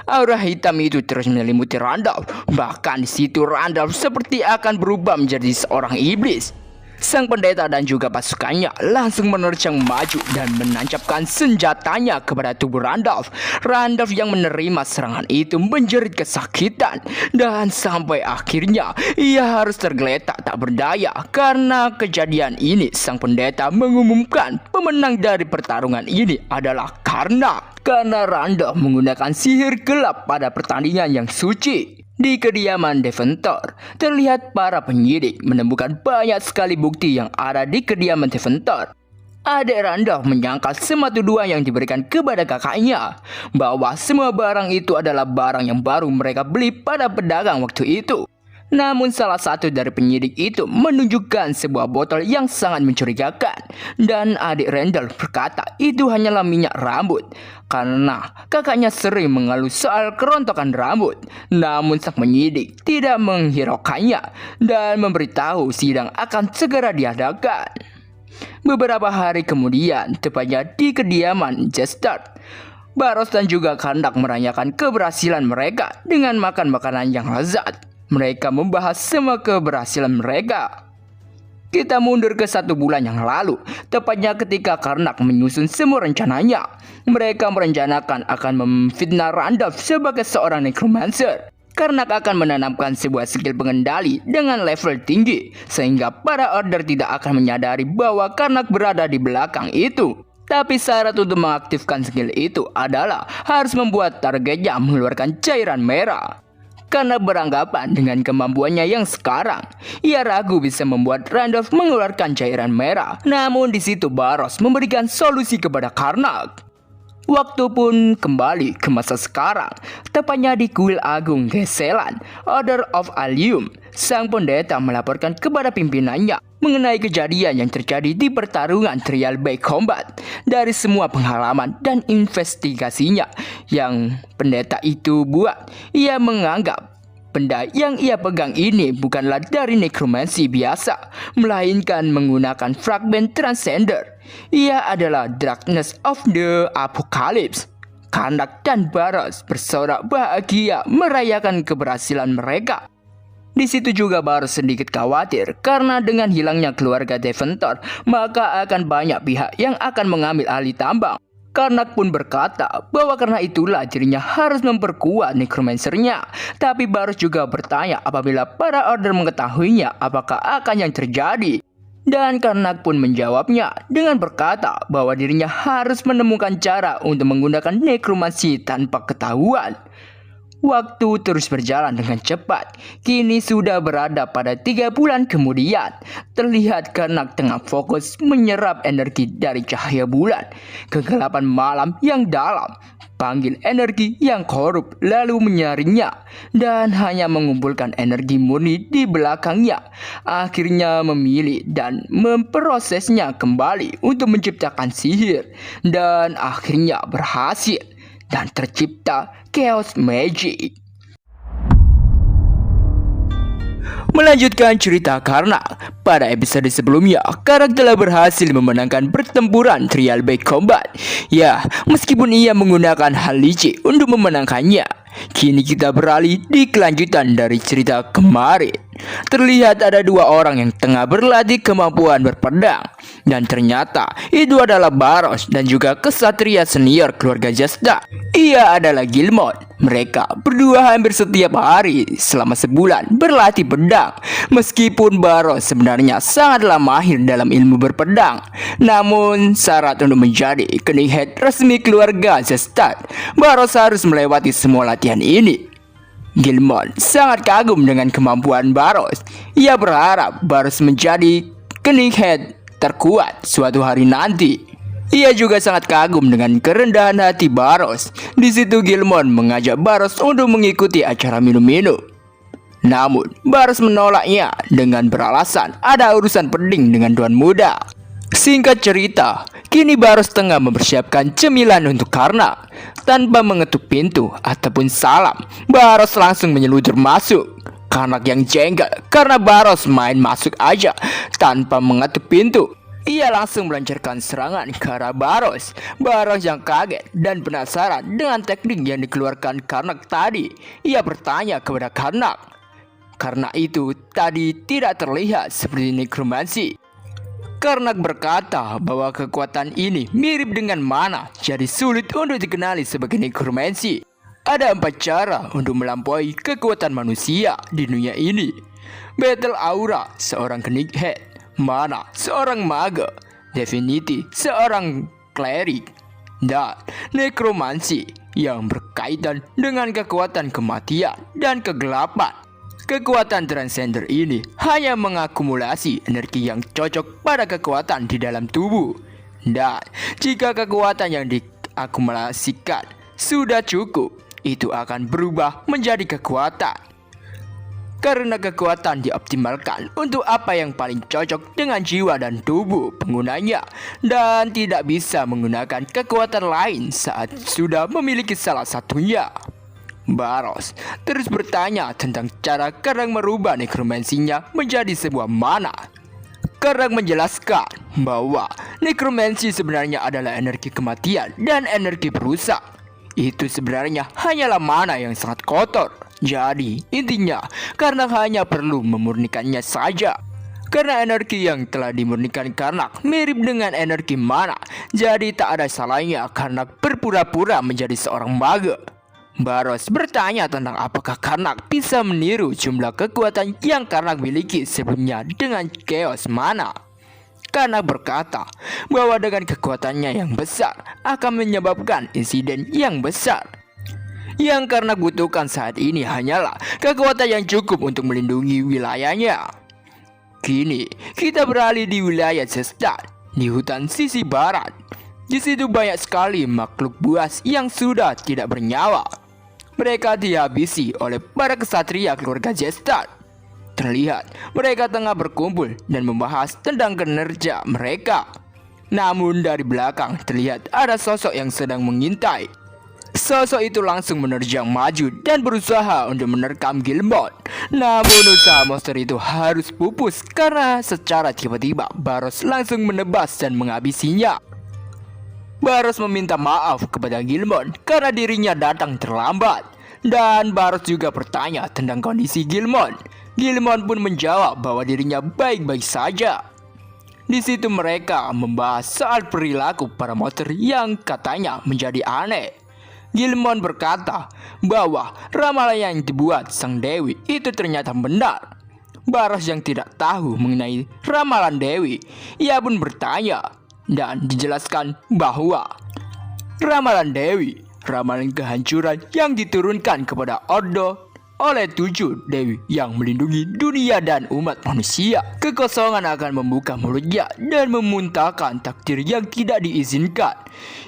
Aura hitam itu terus menyelimuti Randolph. Bahkan di situ Randolph seperti akan berubah menjadi seorang iblis. Sang pendeta dan juga pasukannya langsung menerjang maju dan menancapkan senjatanya kepada tubuh Randolph. Randolph yang menerima serangan itu menjerit kesakitan. Dan sampai akhirnya ia harus tergeletak tak berdaya. Karena kejadian ini sang pendeta mengumumkan pemenang dari pertarungan ini adalah Karnak. Karena Randolph menggunakan sihir gelap pada pertandingan yang suci. Di kediaman Deventor, terlihat para penyidik menemukan banyak sekali bukti yang ada di kediaman Deventor. Adik Randolph menyangkal semua tuduhan yang diberikan kepada kakaknya, bahwa semua barang itu adalah barang yang baru mereka beli pada pedagang waktu itu. Namun salah satu dari penyidik itu menunjukkan sebuah botol yang sangat mencurigakan. Dan adik Randolph berkata itu hanyalah minyak rambut. Karena kakaknya sering mengeluh soal kerontokan rambut. Namun sang penyidik tidak menghiraukannya dan memberitahu sidang akan segera diadakan. Beberapa hari kemudian, tepatnya di kediaman Jester, Baros dan juga Karnak merayakan keberhasilan mereka dengan makan makanan yang lezat. Mereka membahas semua keberhasilan mereka. Kita mundur ke 1 bulan yang lalu, tepatnya ketika Karnak menyusun semua rencananya. Mereka merencanakan akan memfitnah Randolph sebagai seorang necromancer. Karnak akan menanamkan sebuah skill pengendali dengan level tinggi, sehingga para order tidak akan menyadari bahwa Karnak berada di belakang itu. Tapi syarat untuk mengaktifkan skill itu adalah harus membuat targetnya mengeluarkan cairan merah. Karena beranggapan dengan kemampuannya yang sekarang, ia ragu bisa membuat Randolph mengeluarkan cairan merah. Namun di situ Baros memberikan solusi kepada Karnak. Waktu pun kembali ke masa sekarang, tepatnya di kuil agung Geselan, Order of Allium. Sang pendeta melaporkan kepada pimpinannya mengenai kejadian yang terjadi di pertarungan trial by combat. Dari semua pengalaman dan investigasinya yang pendeta itu buat, ia menganggap benda yang ia pegang ini bukanlah dari necromancy biasa, melainkan menggunakan fragment transcender. Ia adalah Darkness of the Apocalypse. Karnak dan Baros bersorak bahagia merayakan keberhasilan mereka. Di situ juga Baros sedikit khawatir karena dengan hilangnya keluarga Deventor, maka akan banyak pihak yang akan mengambil alih tambang. Karnak pun berkata bahwa karena itulah dirinya harus memperkuat necromancernya. Tapi Baros juga bertanya apabila para order mengetahuinya apakah akan yang terjadi. Dan Karnak pun menjawabnya dengan berkata bahwa dirinya harus menemukan cara untuk menggunakan nekromansi tanpa ketahuan. Waktu terus berjalan dengan cepat. Kini sudah berada pada 3 bulan kemudian. Terlihat Karnak tengah fokus menyerap energi dari cahaya bulan. Kegelapan malam yang dalam. Panggil energi yang korup lalu menyaringnya dan hanya mengumpulkan energi murni di belakangnya. Akhirnya memilih dan memprosesnya kembali untuk menciptakan sihir dan akhirnya berhasil dan tercipta Chaos Magic. Melanjutkan cerita Karnak, pada episode sebelumnya, Karnak telah berhasil memenangkan pertempuran trial by combat. Ya, meskipun ia menggunakan hal licik untuk memenangkannya. Kini kita beralih di kelanjutan dari cerita kemarin. Terlihat ada 2 orang yang tengah berlatih kemampuan berpedang. Dan ternyata itu adalah Baros dan juga kesatria senior keluarga Jesta. Ia adalah Gilmon. Mereka berdua hampir setiap hari selama sebulan berlatih pedang. Meskipun Baros sebenarnya sangatlah mahir dalam ilmu berpedang, namun syarat untuk menjadi kening head resmi keluarga Jesta, Baros harus melewati semua latihan ini. Gilmon sangat kagum dengan kemampuan Baros. Ia berharap Baros menjadi kening head terkuat suatu hari nanti. Ia juga sangat kagum dengan kerendahan hati Baros. Di situ Gilmon mengajak Baros untuk mengikuti acara minum-minum. Namun Baros menolaknya dengan beralasan ada urusan penting dengan tuan muda. Singkat cerita, kini Baros tengah mempersiapkan cemilan untuk Karnak. Tanpa mengetuk pintu ataupun salam, Baros langsung menyeludur masuk. Karnak yang jengkel karena Baros main masuk aja tanpa mengetuk pintu. Ia langsung melancarkan serangan ke arah Baros. Baros yang kaget dan penasaran dengan teknik yang dikeluarkan Karnak tadi. Ia bertanya kepada Karnak. Karena itu tadi tidak terlihat seperti nekromansi. Karnak berkata bahwa kekuatan ini mirip dengan mana, jadi sulit untuk dikenali sebagai nekromansi. Ada 4 cara untuk melampaui kekuatan manusia di dunia ini. Battle Aura, seorang kening head. Mana, seorang maga. Divinity, seorang cleric. Dan nekromansi yang berkaitan dengan kekuatan kematian dan kegelapan. Kekuatan transcender ini hanya mengakumulasi energi yang cocok pada kekuatan di dalam tubuh. Dan jika kekuatan yang diakumulasikan sudah cukup, itu akan berubah menjadi kekuatan. Karena kekuatan dioptimalkan untuk apa yang paling cocok dengan jiwa dan tubuh penggunanya, dan tidak bisa menggunakan kekuatan lain saat sudah memiliki salah satunya. Baros terus bertanya tentang cara Karnak merubah nekromansinya menjadi sebuah mana. Karnak menjelaskan bahwa nekromansi sebenarnya adalah energi kematian dan energi perusak. Itu sebenarnya hanyalah mana yang sangat kotor. Jadi intinya Karnak hanya perlu memurnikannya saja. Karena energi yang telah dimurnikan Karnak mirip dengan energi mana, jadi tak ada salahnya Karnak berpura-pura menjadi seorang maga. Baros bertanya tentang apakah Karnak bisa meniru jumlah kekuatan yang Karnak miliki sebelumnya dengan chaos mana. Karnak berkata bahwa dengan kekuatannya yang besar akan menyebabkan insiden yang besar. Yang Karnak butuhkan saat ini hanyalah kekuatan yang cukup untuk melindungi wilayahnya. Kini kita beralih di wilayah Zestan, di hutan sisi barat. Di situ banyak sekali makhluk buas yang sudah tidak bernyawa. Mereka dihabisi oleh para kesatria keluarga Zestan. Terlihat mereka tengah berkumpul dan membahas tentang kinerja mereka. Namun dari belakang terlihat ada sosok yang sedang mengintai. Sosok itu langsung menerjang maju dan berusaha untuk menerkam Gilmon. Namun usaha monster itu harus pupus karena secara tiba-tiba Baros langsung menebas dan menghabisinya. Baros meminta maaf kepada Gilmon karena dirinya datang terlambat. Dan Baros juga bertanya tentang kondisi Gilmon. Gilmon pun menjawab bahwa dirinya baik-baik saja. Di situ mereka membahas soal perilaku para monster yang katanya menjadi aneh. Gilmon berkata bahwa ramalan yang dibuat sang dewi itu ternyata benar. Baros yang tidak tahu mengenai ramalan Dewi, ia pun bertanya dan dijelaskan bahwa ramalan Dewi, ramalan kehancuran yang diturunkan kepada Ordo oleh 7 dewi yang melindungi dunia dan umat manusia. Kekosongan akan membuka mulutnya dan memuntahkan takdir yang tidak diizinkan.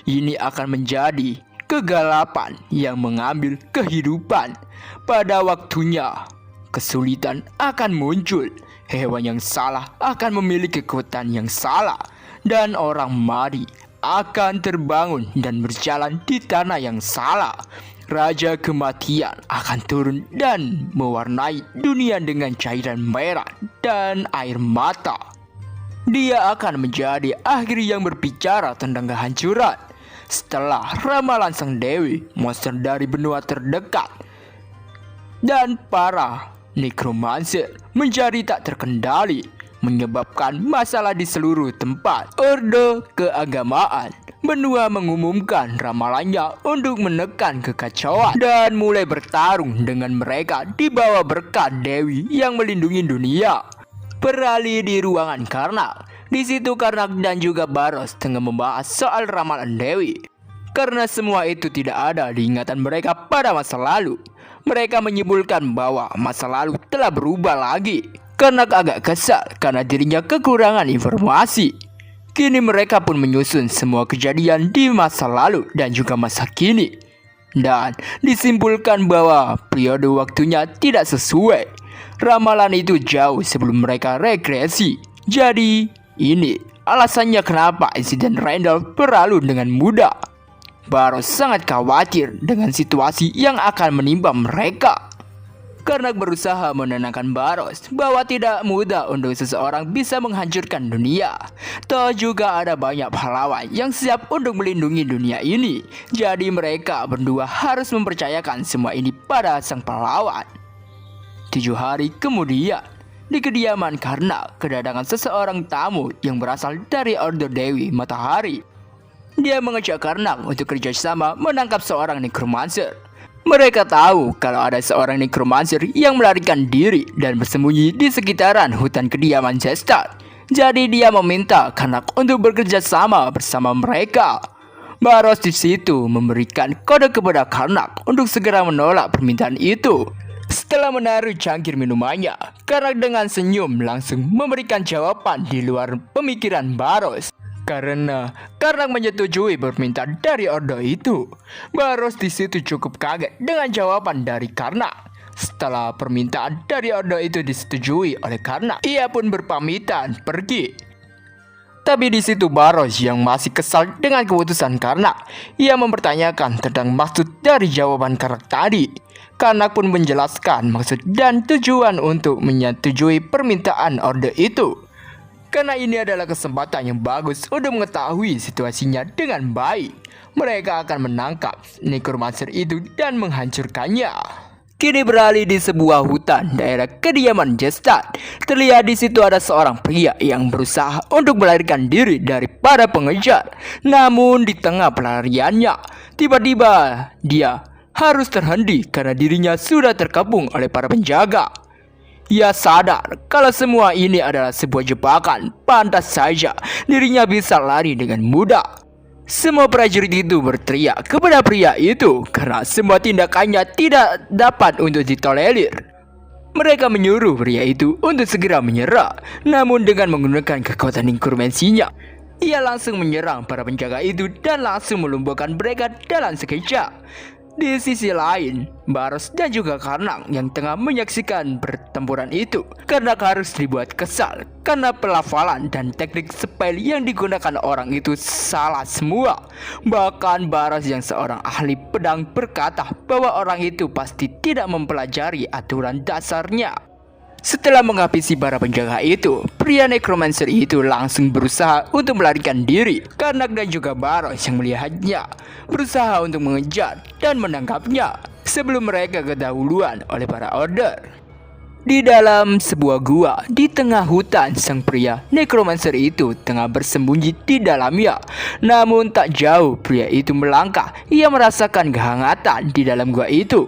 Ini akan menjadi kegelapan yang mengambil kehidupan. Pada waktunya, kesulitan akan muncul. Hewan yang salah akan memiliki kekuatan yang salah. Dan orang mati akan terbangun dan berjalan di tanah yang salah. Raja kematian akan turun dan mewarnai dunia dengan cairan merah dan air mata. Dia akan menjadi akhir yang berbicara tentang kehancuran. Setelah ramalan sang dewi, monster dari benua terdekat dan para necromancer menjadi tak terkendali, menyebabkan masalah di seluruh tempat. Orde keagamaan benua mengumumkan ramalannya untuk menekan kekacauan dan mulai bertarung dengan mereka di bawah berkat Dewi yang melindungi dunia. Beralih di ruangan Karnak. Di situ Karnak dan juga Baros tengah membahas soal ramalan Dewi. Karena semua itu tidak ada di ingatan mereka pada masa lalu. Mereka menyimpulkan bahwa masa lalu telah berubah lagi. Karnak agak kesal karena dirinya kekurangan informasi. Kini mereka pun menyusun semua kejadian di masa lalu dan juga masa kini. Dan disimpulkan bahwa periode waktunya tidak sesuai. Ramalan itu jauh sebelum mereka regresi. Jadi ini alasannya kenapa insiden Randall berlalu dengan mudah. Baros sangat khawatir dengan situasi yang akan menimpa mereka. Karnak berusaha menenangkan Baros bahwa tidak mudah untuk seseorang bisa menghancurkan dunia. Toh juga ada banyak pahlawan yang siap untuk melindungi dunia ini. Jadi mereka berdua harus mempercayakan semua ini pada sang pahlawan. 7 hari kemudian, di kediaman Karnak kedatangan seseorang tamu yang berasal dari Ordo Dewi Matahari. Dia mengajak Karnak untuk kerjasama menangkap seorang necromancer. Mereka tahu kalau ada seorang necromancer yang melarikan diri dan bersembunyi di sekitaran hutan kediaman Jestar. Jadi dia meminta Karnak untuk bekerja sama bersama mereka. Baros di situ memberikan kode kepada Karnak untuk segera menolak permintaan itu. Setelah menaruh cangkir minumannya, Karnak dengan senyum langsung memberikan jawaban di luar pemikiran Baros. Karena Karnak menyetujui permintaan dari Ordo itu. Baros di situ cukup kaget dengan jawaban dari Karnak. Setelah permintaan dari Ordo itu disetujui oleh Karnak, ia pun berpamitan pergi. Tapi di situ Baros yang masih kesal dengan keputusan Karnak. Ia mempertanyakan tentang maksud dari jawaban Karnak tadi. Karnak pun menjelaskan maksud dan tujuan untuk menyetujui permintaan Ordo itu. Karena ini adalah kesempatan yang bagus untuk mengetahui situasinya dengan baik. Mereka akan menangkap necromancer itu dan menghancurkannya. Kini beralih di sebuah hutan daerah kediaman Jestar. Terlihat di situ ada seorang pria yang berusaha untuk melarikan diri dari para pengejar. Namun di tengah pelariannya, tiba-tiba dia harus terhenti karena dirinya sudah terkepung oleh para penjaga. Ia sadar kalau semua ini adalah sebuah jebakan. Pantas saja dirinya bisa lari dengan mudah. Semua prajurit itu berteriak kepada pria itu karena semua tindakannya tidak dapat untuk ditolerir. Mereka menyuruh pria itu untuk segera menyerah. Namun dengan menggunakan kekuatan incurmensinya, ia langsung menyerang para penjaga itu dan langsung melumpuhkan mereka dalam sekejap. Di sisi lain, Baros dan juga Karnak yang tengah menyaksikan pertempuran itu. Karnak harus dibuat kesal karena pelafalan dan teknik spell yang digunakan orang itu salah semua. Bahkan Baros yang seorang ahli pedang berkata bahwa orang itu pasti tidak mempelajari aturan dasarnya. Setelah menghabisi para penjaga itu, pria necromancer itu langsung berusaha untuk melarikan diri. Karnak dan juga Baros yang melihatnya berusaha untuk mengejar dan menangkapnya sebelum mereka kedahuluan oleh para order. Di dalam sebuah gua di tengah hutan, sang pria necromancer itu tengah bersembunyi di dalamnya. Namun tak jauh pria itu melangkah, ia merasakan kehangatan di dalam gua itu.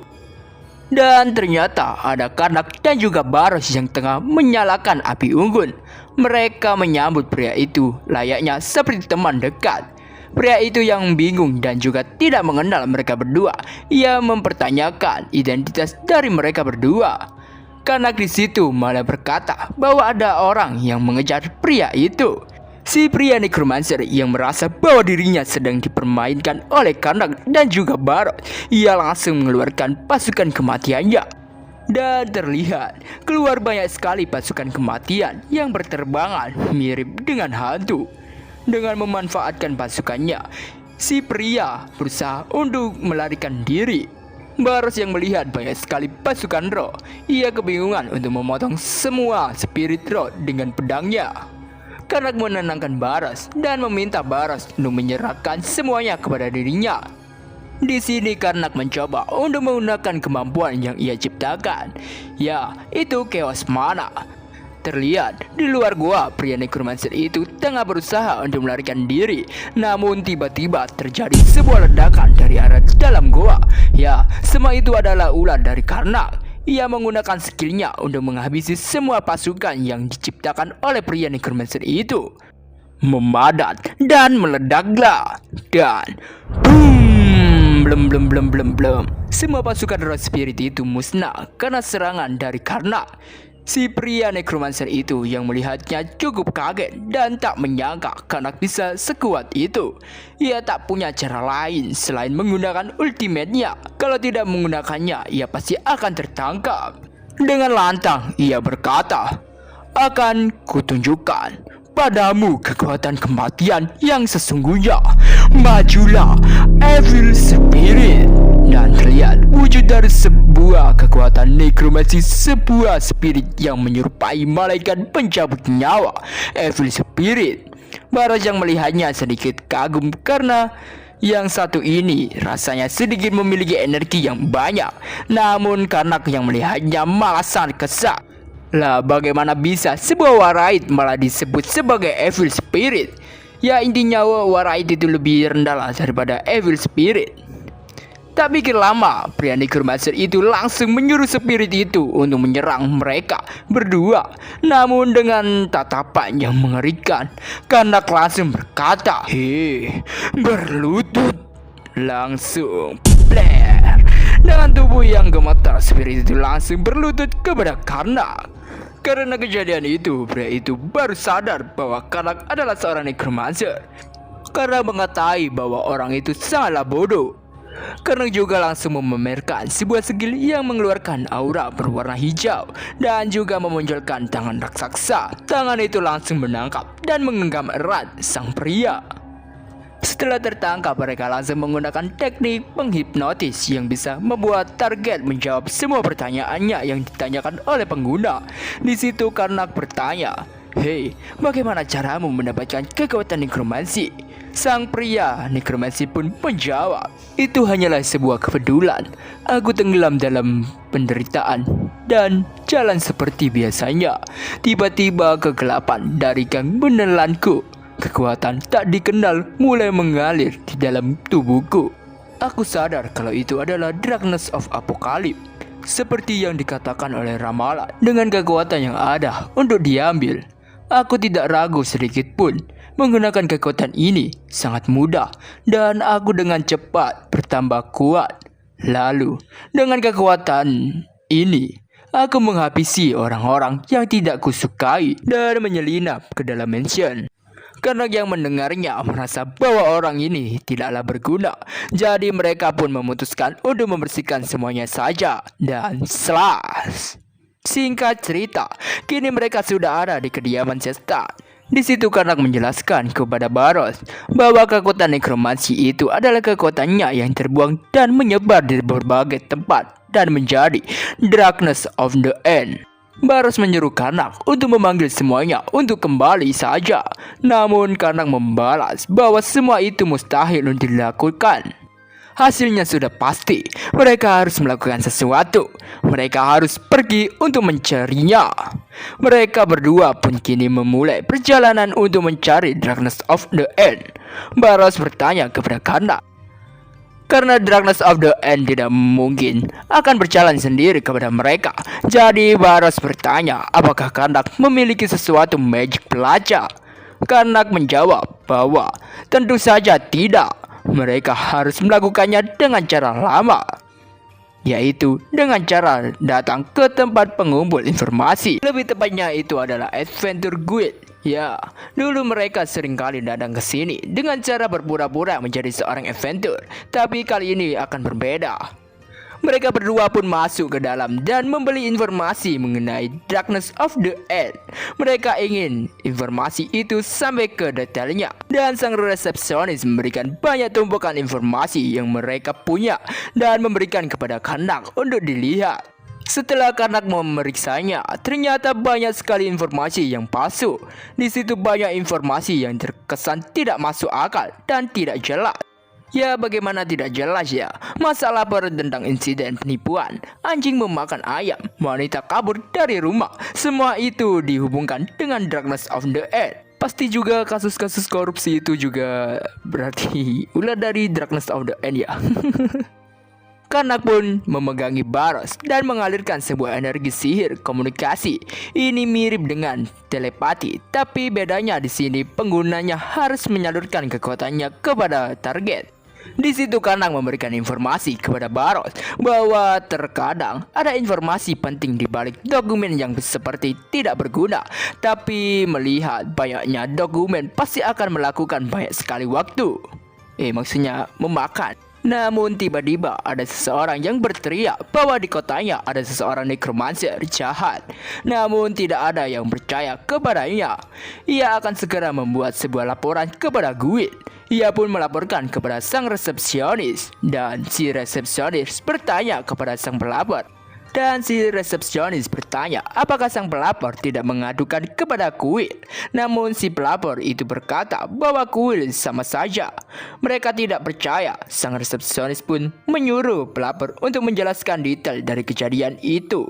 Dan ternyata ada Karnak dan juga Baros yang tengah menyalakan api unggun. Mereka menyambut pria itu layaknya seperti teman dekat. Pria itu yang bingung dan juga tidak mengenal mereka berdua. Ia mempertanyakan identitas dari mereka berdua. Karnak di situ malah berkata bahwa ada orang yang mengejar pria itu. Si pria necromancer yang merasa bahwa dirinya sedang dipermainkan oleh Karnak dan juga Baros, ia langsung mengeluarkan pasukan kematiannya. Dan terlihat keluar banyak sekali pasukan kematian yang berterbangan mirip dengan hantu. Dengan memanfaatkan pasukannya, si pria berusaha untuk melarikan diri. Baros yang melihat banyak sekali pasukan roh, ia kebingungan untuk memotong semua spirit roh dengan pedangnya. Karnak menenangkan Baros dan meminta Baros untuk menyerahkan semuanya kepada dirinya. Di sini Karnak mencoba untuk menggunakan kemampuan yang ia ciptakan, yaitu Chaos Mana. Terlihat di luar gua, pria necromancer itu tengah berusaha untuk melarikan diri. Namun tiba-tiba terjadi sebuah ledakan dari arah dalam gua. Semua itu adalah ulah dari Karnak. Ia menggunakan skillnya untuk menghabisi semua pasukan yang diciptakan oleh pria necromancer itu. Memadat dan meledaklah. Dan boom, blem. Semua pasukan roh spirit itu musnah karena serangan dari Karnak. Si pria necromancer itu yang melihatnya cukup kaget dan tak menyangka Karnak bisa sekuat itu. Ia tak punya cara lain selain menggunakan ultimate-nya. Kalau tidak menggunakannya, ia pasti akan tertangkap. Dengan lantang, ia berkata, "Akan kutunjukkan padamu kekuatan kematian yang sesungguhnya. Majulah, Evil Spirit." Dan terlihat wujud dari sebuah kekuatan nekromansi, sebuah spirit yang menyerupai malaikat pencabut nyawa, Evil Spirit. Baros yang melihatnya sedikit kagum karena yang satu ini rasanya sedikit memiliki energi yang banyak. Namun Karnak yang melihatnya malah sangat kesal. Lah bagaimana bisa sebuah Warait malah disebut sebagai Evil Spirit? Intinya Warait itu lebih rendah lah daripada Evil Spirit. Tak pikir lama, pria necromancer itu langsung menyuruh spirit itu untuk menyerang mereka berdua. Namun dengan tatapan yang mengerikan, Karnak langsung berkata, "Hei, berlutut." Langsung blare. Dengan tubuh yang gemetar, spirit itu langsung berlutut kepada Karnak. Karena kejadian itu, pria itu baru sadar bahwa Karnak adalah seorang necromancer. Karena mengetahui bahwa orang itu sangatlah bodoh. Karnak juga langsung memamerkan sebuah skill yang mengeluarkan aura berwarna hijau dan juga memunculkan tangan raksasa. Tangan itu langsung menangkap dan menggenggam erat sang pria. Setelah tertangkap, mereka langsung menggunakan teknik penghipnotis yang bisa membuat target menjawab semua pertanyaannya yang ditanyakan oleh pengguna. Di situ Karnak bertanya, "Hei, bagaimana caramu mendapatkan kekuatan nekromansi?" Sang pria nekromansi pun menjawab, "Itu hanyalah sebuah kebetulan. Aku tenggelam dalam penderitaan dan jalan seperti biasanya. Tiba-tiba kegelapan dari gang menelanku. Kekuatan tak dikenal mulai mengalir di dalam tubuhku. Aku sadar kalau itu adalah Darkness of Apocalypse. Seperti yang dikatakan oleh ramalan, dengan kekuatan yang ada untuk diambil. Aku tidak ragu sedikit pun. Menggunakan kekuatan ini sangat mudah dan aku dengan cepat bertambah kuat. Lalu, dengan kekuatan ini, aku menghabisi orang-orang yang tidak kusukai dan menyelinap ke dalam mansion." Karena yang mendengarnya merasa bahwa orang ini tidaklah berguna. Jadi mereka pun memutuskan untuk membersihkan semuanya saja. Dan slash. Singkat cerita, kini mereka sudah ada di kediaman Sestan. Di situ Karnak menjelaskan kepada Baros bahwa kekuatan nekromansi itu adalah kekuatannya yang terbuang dan menyebar di berbagai tempat dan menjadi Darkness of the End. Baros menyuruh Karnak untuk memanggil semuanya untuk kembali saja. Namun Karnak membalas bahwa semua itu mustahil untuk dilakukan. Hasilnya sudah pasti, mereka harus melakukan sesuatu. Mereka harus pergi untuk mencarinya. Mereka berdua pun kini memulai perjalanan untuk mencari Darkness of the End. Baros bertanya kepada Karnak, Karena Darkness of the End tidak mungkin akan berjalan sendiri kepada mereka. Jadi Baros bertanya apakah Karnak memiliki sesuatu magic pelacak. Karnak menjawab bahwa tentu saja tidak. Mereka harus melakukannya dengan cara lama, yaitu dengan cara datang ke tempat pengumpul informasi. Lebih tepatnya itu adalah Adventure Guild. Ya, dulu mereka seringkali datang ke sini dengan cara berpura-pura menjadi seorang adventure, tapi kali ini akan berbeda. Mereka berdua pun masuk ke dalam dan membeli informasi mengenai Darkness of the End. Mereka ingin informasi itu sampai ke detailnya, dan sang resepsionis memberikan banyak tumpukan informasi yang mereka punya dan memberikan kepada Karnak untuk dilihat. Setelah Karnak memeriksanya, ternyata banyak sekali informasi yang palsu. Di situ banyak informasi yang terkesan tidak masuk akal dan tidak jelas. Ya, bagaimana tidak jelas ya? Masalah laporan tentang insiden penipuan, anjing memakan ayam, wanita kabur dari rumah, semua itu dihubungkan dengan Darkness of the End. Pasti juga kasus-kasus korupsi itu juga berarti ulah dari Darkness of the End ya. Karnak pun memegangi Baros dan mengalirkan sebuah energi sihir komunikasi. Ini mirip dengan telepati, tapi bedanya di sini penggunanya harus menyalurkan kekuatannya kepada target. Di situ Karnak memberikan informasi kepada Baros bahwa terkadang ada informasi penting di balik dokumen yang seperti tidak berguna, tapi melihat banyaknya dokumen pasti akan melakukan banyak sekali waktu. Maksudnya memakan. Namun tiba-tiba ada seseorang yang berteriak bahwa di kotanya ada seseorang necromancer jahat. Namun tidak ada yang percaya kepadanya. Ia akan segera membuat sebuah laporan kepada guild. Ia pun melaporkan kepada sang resepsionis, dan si resepsionis bertanya kepada sang pelapor. Apakah sang pelapor tidak mengadukan kepada kuil. Namun si pelapor itu berkata bahwa kuil sama saja. Mereka tidak percaya. Sang resepsionis pun menyuruh pelapor untuk menjelaskan detail dari kejadian itu.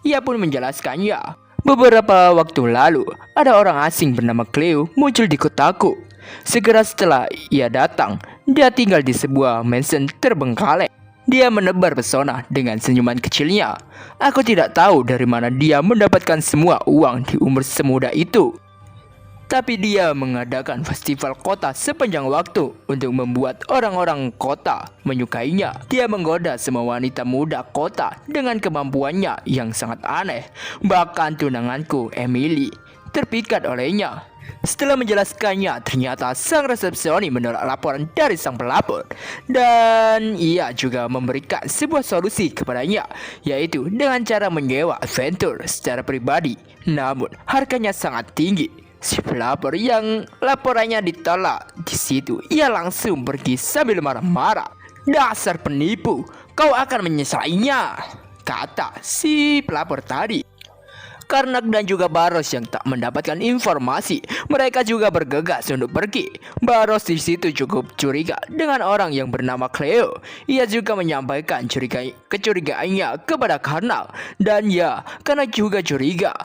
Ia pun menjelaskannya. Beberapa waktu lalu, ada orang asing bernama Cleo muncul di kotaku. Segera setelah ia datang, dia tinggal di sebuah mansion terbengkalai. Dia menebar pesona dengan senyuman kecilnya. Aku tidak tahu dari mana dia mendapatkan semua uang di umur semuda itu. Tapi dia mengadakan festival kota sepanjang waktu untuk membuat orang-orang kota menyukainya. Dia menggoda semua wanita muda kota dengan kemampuannya yang sangat aneh. Bahkan tunanganku, Emily, terpikat olehnya. Setelah menjelaskannya, ternyata sang resepsionis menolak laporan dari sang pelapor. Dan ia juga memberikan sebuah solusi kepadanya, yaitu dengan cara menyewa adventure secara pribadi. Namun harganya sangat tinggi. Si pelapor yang laporannya ditolak di situ, ia langsung pergi sambil marah-marah. Dasar penipu, kau akan menyesalinya, kata si pelapor tadi. Karnak dan juga Baros yang tak mendapatkan informasi, mereka juga bergegas untuk pergi. Baros di situ cukup curiga dengan orang yang bernama Cleo. Ia juga menyampaikan kecurigaannya kepada Karnak, dan ya, karena juga curiga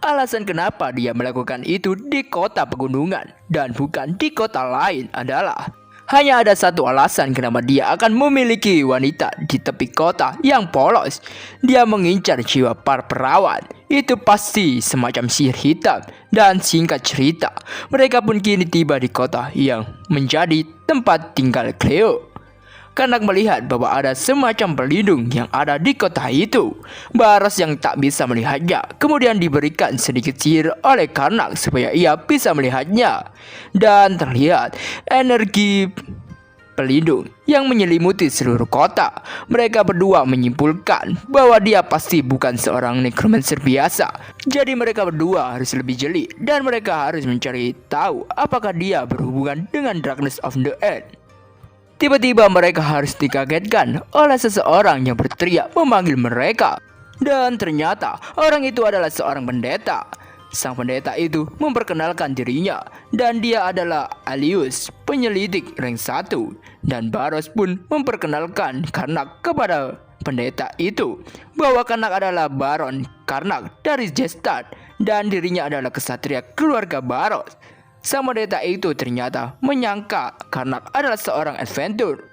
alasan kenapa dia melakukan itu di kota pegunungan dan bukan di kota lain adalah hanya ada satu alasan kenapa dia akan memiliki wanita di tepi kota yang polos. Dia mengincar jiwa para perawat. Itu pasti semacam sihir hitam. Dan singkat cerita, mereka pun kini tiba di kota yang menjadi tempat tinggal Cleo. Karnak melihat bahwa ada semacam pelindung yang ada di kota itu. Baros yang tak bisa melihatnya kemudian diberikan sedikit sihir oleh Karnak supaya ia bisa melihatnya. Dan terlihat energi pelindung yang menyelimuti seluruh kota. Mereka berdua menyimpulkan bahwa dia pasti bukan seorang necromancer biasa. Jadi mereka berdua harus lebih jeli dan mereka harus mencari tahu apakah dia berhubungan dengan Darkness of the End. Tiba-tiba mereka harus dikagetkan oleh seseorang yang berteriak memanggil mereka. Dan ternyata orang itu adalah seorang pendeta. Sang pendeta itu memperkenalkan dirinya, dan dia adalah Alius, penyelidik rank 1. Dan Baros pun memperkenalkan Karnak kepada pendeta itu bahwa Karnak adalah Baron Karnak dari Jestad dan dirinya adalah kesatria keluarga Baros. Sang pendeta itu ternyata menyangka Karnak adalah seorang adventure.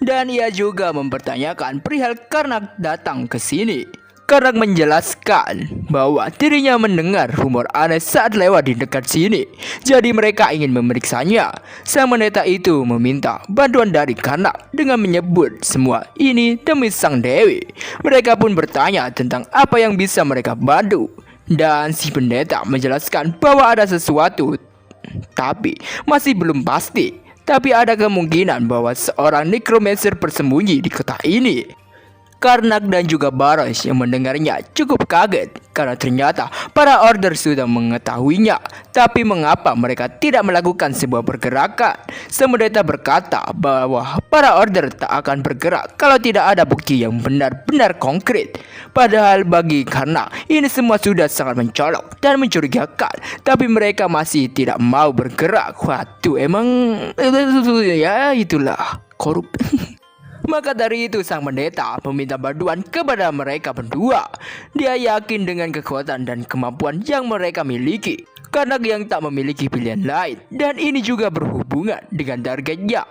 Dan ia juga mempertanyakan perihal Karnak datang ke sini. Karnak menjelaskan bahwa dirinya mendengar rumor aneh saat lewat di dekat sini. Jadi mereka ingin memeriksanya. Sang pendeta itu meminta bantuan dari Karnak dengan menyebut semua ini demi sang dewi. Mereka pun bertanya tentang apa yang bisa mereka bantu. Dan si pendeta menjelaskan bahwa ada sesuatu, tapi masih belum pasti. Tapi ada kemungkinan bahwa seorang necromancer bersembunyi di kota ini. Karnak dan juga Baros yang mendengarnya cukup kaget karena ternyata para order sudah mengetahuinya. Tapi mengapa mereka tidak melakukan sebuah pergerakan? Sang pendeta berkata bahwa para order tak akan bergerak kalau tidak ada bukti yang benar-benar konkret. Padahal bagi Karnak ini semua sudah sangat mencolok dan mencurigakan. Tapi mereka masih tidak mau bergerak. Waduh, emang ya itulah korup. Maka dari itu sang pendeta meminta bantuan kepada mereka berdua. Dia yakin dengan kekuatan dan kemampuan yang mereka miliki. Karena yang tak memiliki pilihan lain. Dan ini juga berhubungan dengan targetnya.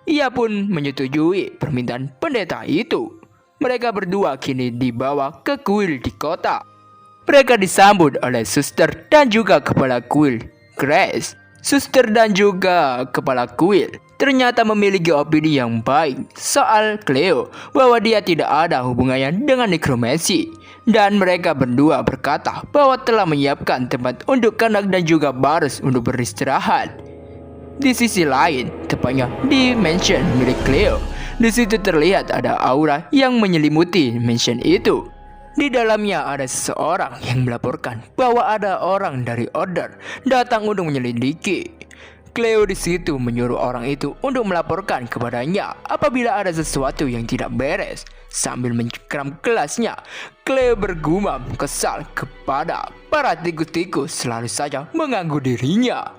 Ia pun menyetujui permintaan pendeta itu. Mereka berdua kini dibawa ke kuil di kota. Mereka disambut oleh suster dan juga kepala kuil, Grace. Suster dan juga kepala kuil ternyata memiliki opini yang baik soal Cleo, bahwa dia tidak ada hubungannya dengan necromancy. Dan mereka berdua berkata bahwa telah menyiapkan tempat untuk Karnak dan juga Baros untuk beristirahat. Di sisi lain, tepatnya di mansion milik Cleo, di situ terlihat ada aura yang menyelimuti mansion itu. Di dalamnya ada seseorang yang melaporkan bahwa ada orang dari order datang untuk menyelidiki. Cleo di situ menyuruh orang itu untuk melaporkan kepadanya apabila ada sesuatu yang tidak beres. Sambil mencengkeram gelasnya, Cleo bergumam kesal kepada para tikus-tikus selalu saja mengganggu dirinya.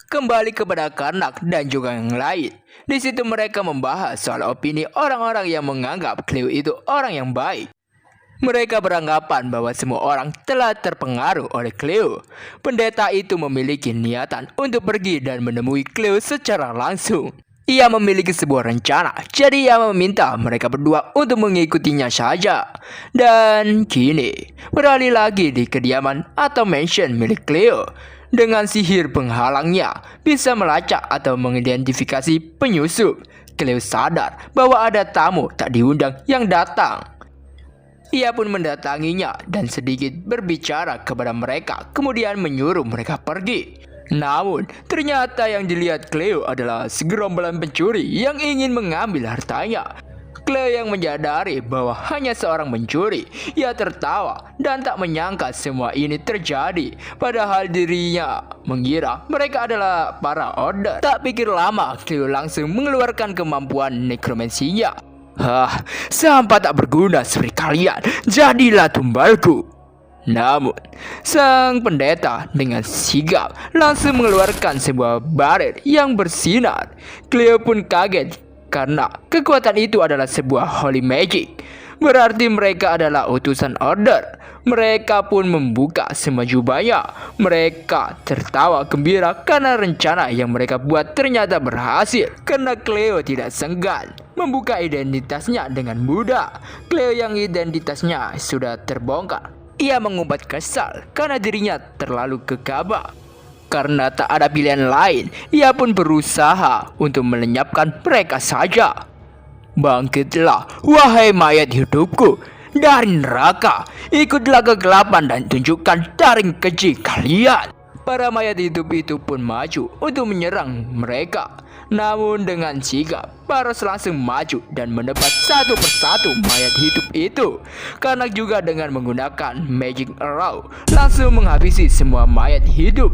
Kembali kepada Karnak dan juga yang lain. Di situ mereka membahas soal opini orang-orang yang menganggap Cleo itu orang yang baik. Mereka beranggapan bahwa semua orang telah terpengaruh oleh Cleo. Pendeta itu memiliki niatan untuk pergi dan menemui Cleo secara langsung. Ia memiliki sebuah rencana, jadi ia meminta mereka berdua untuk mengikutinya saja. Dan kini, beralih lagi di kediaman atau mansion milik Cleo. Dengan sihir penghalangnya, bisa melacak atau mengidentifikasi penyusup. Cleo sadar bahwa ada tamu tak diundang yang datang. Ia pun mendatanginya dan sedikit berbicara kepada mereka, kemudian menyuruh mereka pergi. Namun, ternyata yang dilihat Cleo adalah segerombolan pencuri yang ingin mengambil hartanya. Cleo yang menyadari bahwa hanya seorang pencuri, ia tertawa dan tak menyangka semua ini terjadi. Padahal dirinya mengira mereka adalah para order. Tak pikir lama, Cleo langsung mengeluarkan kemampuan nekromansinya. Sampah tak berguna seperti kalian, jadilah tumbalku. Namun, sang pendeta dengan sigap langsung mengeluarkan sebuah baret yang bersinar. Cleo pun kaget karena kekuatan itu adalah sebuah holy magic. Berarti mereka adalah utusan order. Mereka pun membuka semua jubahnya. Mereka tertawa gembira karena rencana yang mereka buat ternyata berhasil. Karena Cleo tidak segan membuka identitasnya dengan mudah. Cleo yang identitasnya sudah terbongkar. Ia mengumpat kesal karena dirinya terlalu gegabah. Karena tak ada pilihan lain, ia pun berusaha untuk melenyapkan mereka saja. Bangkitlah, wahai mayat hidupku, dari neraka. Ikutlah kegelapan dan tunjukkan taring keji kalian. Para mayat hidup itu pun maju untuk menyerang mereka. Namun dengan sigap, Baros langsung maju dan menebas satu persatu mayat hidup itu. Karena juga dengan menggunakan magic arrow, langsung menghabisi semua mayat hidup.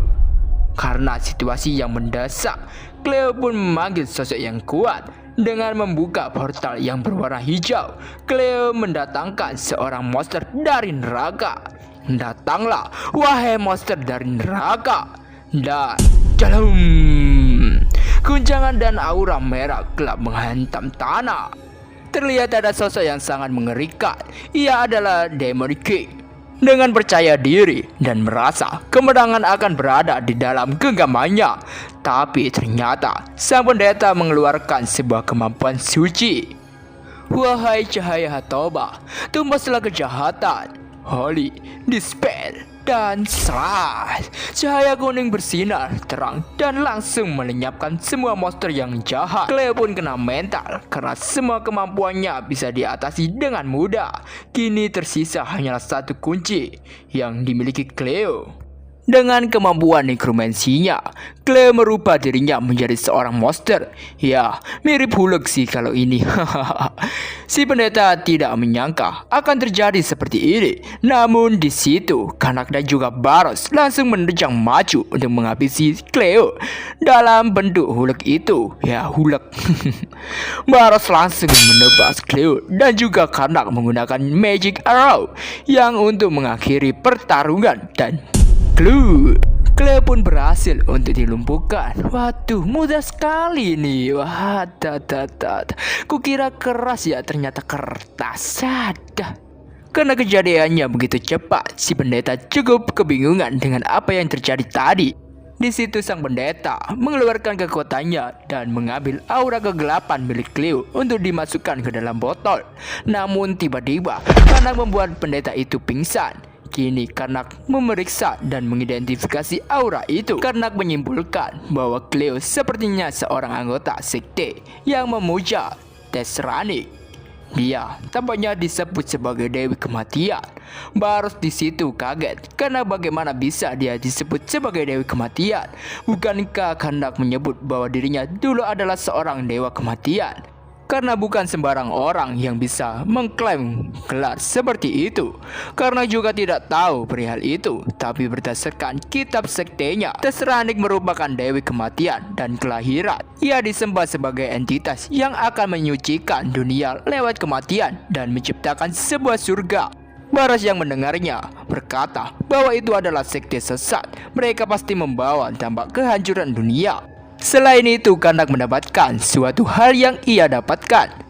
Karena situasi yang mendesak, Cleo pun memanggil sosok yang kuat. Dengan membuka portal yang berwarna hijau, Cleo mendatangkan seorang monster dari neraka. Datanglah, wahai monster dari neraka. Dan dalam guncangan dan aura merah gelap menghantam tanah. Terlihat ada sosok yang sangat mengerikan. Ia adalah Demon King. Dengan percaya diri dan merasa kemenangan akan berada di dalam genggamannya. Tapi ternyata sang pendeta mengeluarkan sebuah kemampuan suci. Wahai cahaya Hatoba, tumbaslah kejahatan, Holy, Despair, dan Slash. Cahaya kuning bersinar terang dan langsung melenyapkan semua monster yang jahat. Cleo pun kena mental karena semua kemampuannya bisa diatasi dengan mudah. Kini tersisa hanyalah satu kunci yang dimiliki Cleo. Dengan kemampuan nekromansinya, Cleo merubah dirinya menjadi seorang monster. Ya, mirip Hulk sih kalau ini. Si pendeta tidak menyangka akan terjadi seperti ini. Namun di situ, Karnak dan juga Baros langsung menerjang maju untuk menghabisi Cleo dalam bentuk Hulk itu. Ya, Hulk. Baros langsung menebas Cleo dan juga Karnak menggunakan Magic Arrow yang untuk mengakhiri pertarungan dan Cleo pun berhasil untuk dilumpuhkan. Waduh, mudah sekali nih. Wah, kukira keras ya, ternyata kertas. Sadah. Karena kejadiannya begitu cepat, si pendeta cukup kebingungan dengan apa yang terjadi tadi. Di situ sang pendeta mengeluarkan kekuatannya dan mengambil aura kegelapan milik Cleo untuk dimasukkan ke dalam botol. Namun tiba-tiba Karnak membuat pendeta itu pingsan. Kini Karnak memeriksa dan mengidentifikasi aura itu. Karnak menyimpulkan bahwa Cleo sepertinya seorang anggota sekte yang memuja Tesrani. Dia tampaknya disebut sebagai Dewi Kematian. Baros di situ kaget karena bagaimana bisa dia disebut sebagai Dewi Kematian? Bukankah Karnak menyebut bahwa dirinya dulu adalah seorang Dewa Kematian? Karena bukan sembarang orang yang bisa mengklaim gelar seperti itu. Karena juga tidak tahu perihal itu. Tapi berdasarkan kitab sektenya, Tesranik merupakan Dewi Kematian dan Kelahiran. Ia disembah sebagai entitas yang akan menyucikan dunia lewat kematian dan menciptakan sebuah surga. Baros yang mendengarnya berkata bahwa itu adalah sekte sesat. Mereka pasti membawa dampak kehancuran dunia. Selain itu, Karnak mendapatkan suatu hal yang ia dapatkan.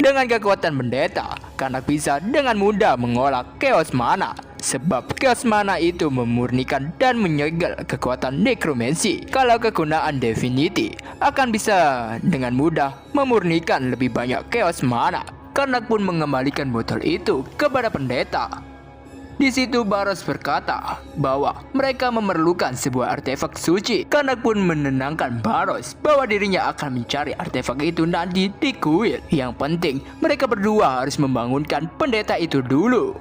Dengan kekuatan pendeta, Karnak bisa dengan mudah mengolah Chaos Mana. Sebab Chaos Mana itu memurnikan dan menyegel kekuatan nekromansi. Kalau kegunaan Divinity akan bisa dengan mudah memurnikan lebih banyak Chaos Mana. Karnak pun mengembalikan botol itu kepada pendeta. Di situ Baros berkata bahwa mereka memerlukan sebuah artefak suci. Karnak pun menenangkan Baros bahwa dirinya akan mencari artefak itu nanti di kuil. Yang penting mereka berdua harus membangunkan pendeta itu dulu.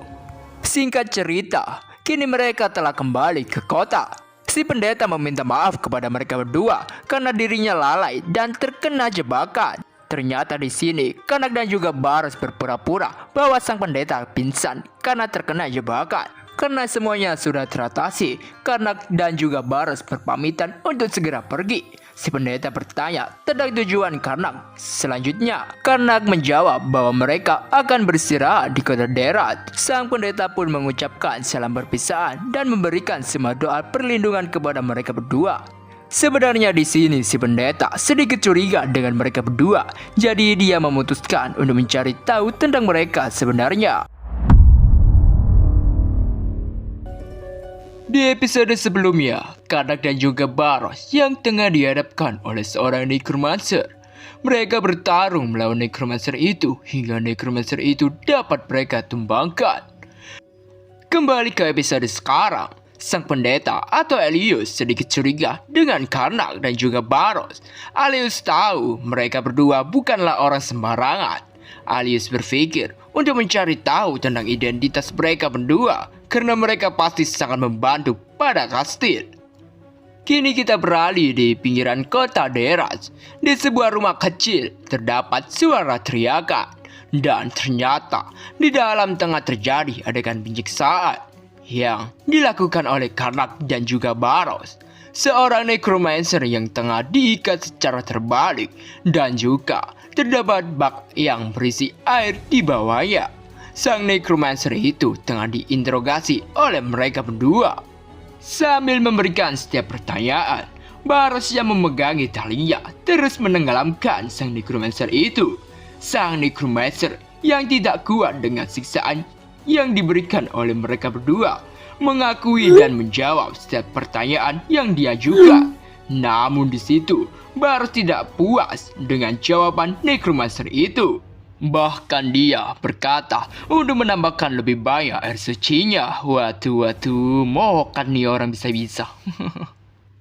Singkat cerita, kini mereka telah kembali ke kota. Si pendeta meminta maaf kepada mereka berdua karena dirinya lalai dan terkena jebakan. Ternyata di sini Karnak dan juga Baros berpura-pura bahwa sang pendeta pingsan karena terkena jebakan. Karena semuanya sudah teratasi, Karnak dan juga Baros berpamitan untuk segera pergi. Si pendeta bertanya tentang tujuan Karnak. Selanjutnya, Karnak menjawab bahwa mereka akan beristirahat di kota Derat. Sang pendeta pun mengucapkan salam perpisahan dan memberikan semua doa perlindungan kepada mereka berdua. Sebenarnya di sini si pendeta sedikit curiga dengan mereka berdua, jadi dia memutuskan untuk mencari tahu tentang mereka sebenarnya. Di episode sebelumnya, Karnak dan juga Baros yang tengah dihadapkan oleh seorang necromancer. Mereka bertarung melawan necromancer itu hingga necromancer itu dapat mereka tumbangkan. Kembali ke episode sekarang. Sang pendeta atau Elius sedikit curiga dengan Karnak dan juga Baros. Elius tahu mereka berdua bukanlah orang sembarangan. Elius berpikir untuk mencari tahu tentang identitas mereka berdua karena mereka pasti sangat membantu pada kastil. Kini kita beralih di pinggiran kota Deras. Di sebuah rumah kecil terdapat suara teriakan. Dan ternyata di dalam tengah terjadi adegan penyiksaan yang dilakukan oleh Karnak dan juga Baros, seorang necromancer yang tengah diikat secara terbalik dan juga terdapat bak yang berisi air di bawahnya. Sang necromancer itu tengah diinterogasi oleh mereka berdua. Sambil memberikan setiap pertanyaan, Baros yang memegangi talinya terus menenggelamkan sang necromancer itu. Sang necromancer yang tidak kuat dengan siksaan yang diberikan oleh mereka berdua, mengakui dan menjawab setiap pertanyaan yang diajukan. Namun di situ, Baros tidak puas dengan jawaban Necromancer itu. Bahkan dia berkata untuk menambahkan lebih banyak air sucinya. Waduh, mohokan nih orang bisa-bisa.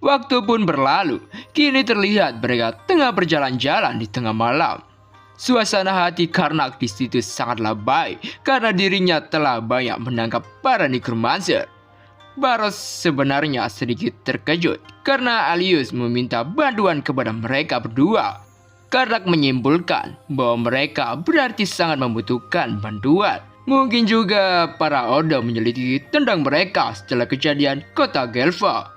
Waktu pun berlalu, kini terlihat mereka tengah berjalan-jalan di tengah malam. Suasana hati Karnak di situ sangatlah baik karena dirinya telah banyak menangkap para Necromancer. Baros sebenarnya sedikit terkejut karena Alius meminta bantuan kepada mereka berdua. Karnak menyimpulkan bahwa mereka berarti sangat membutuhkan bantuan. Mungkin juga para Ordo menyelidiki tentang mereka setelah kejadian kota Gelva.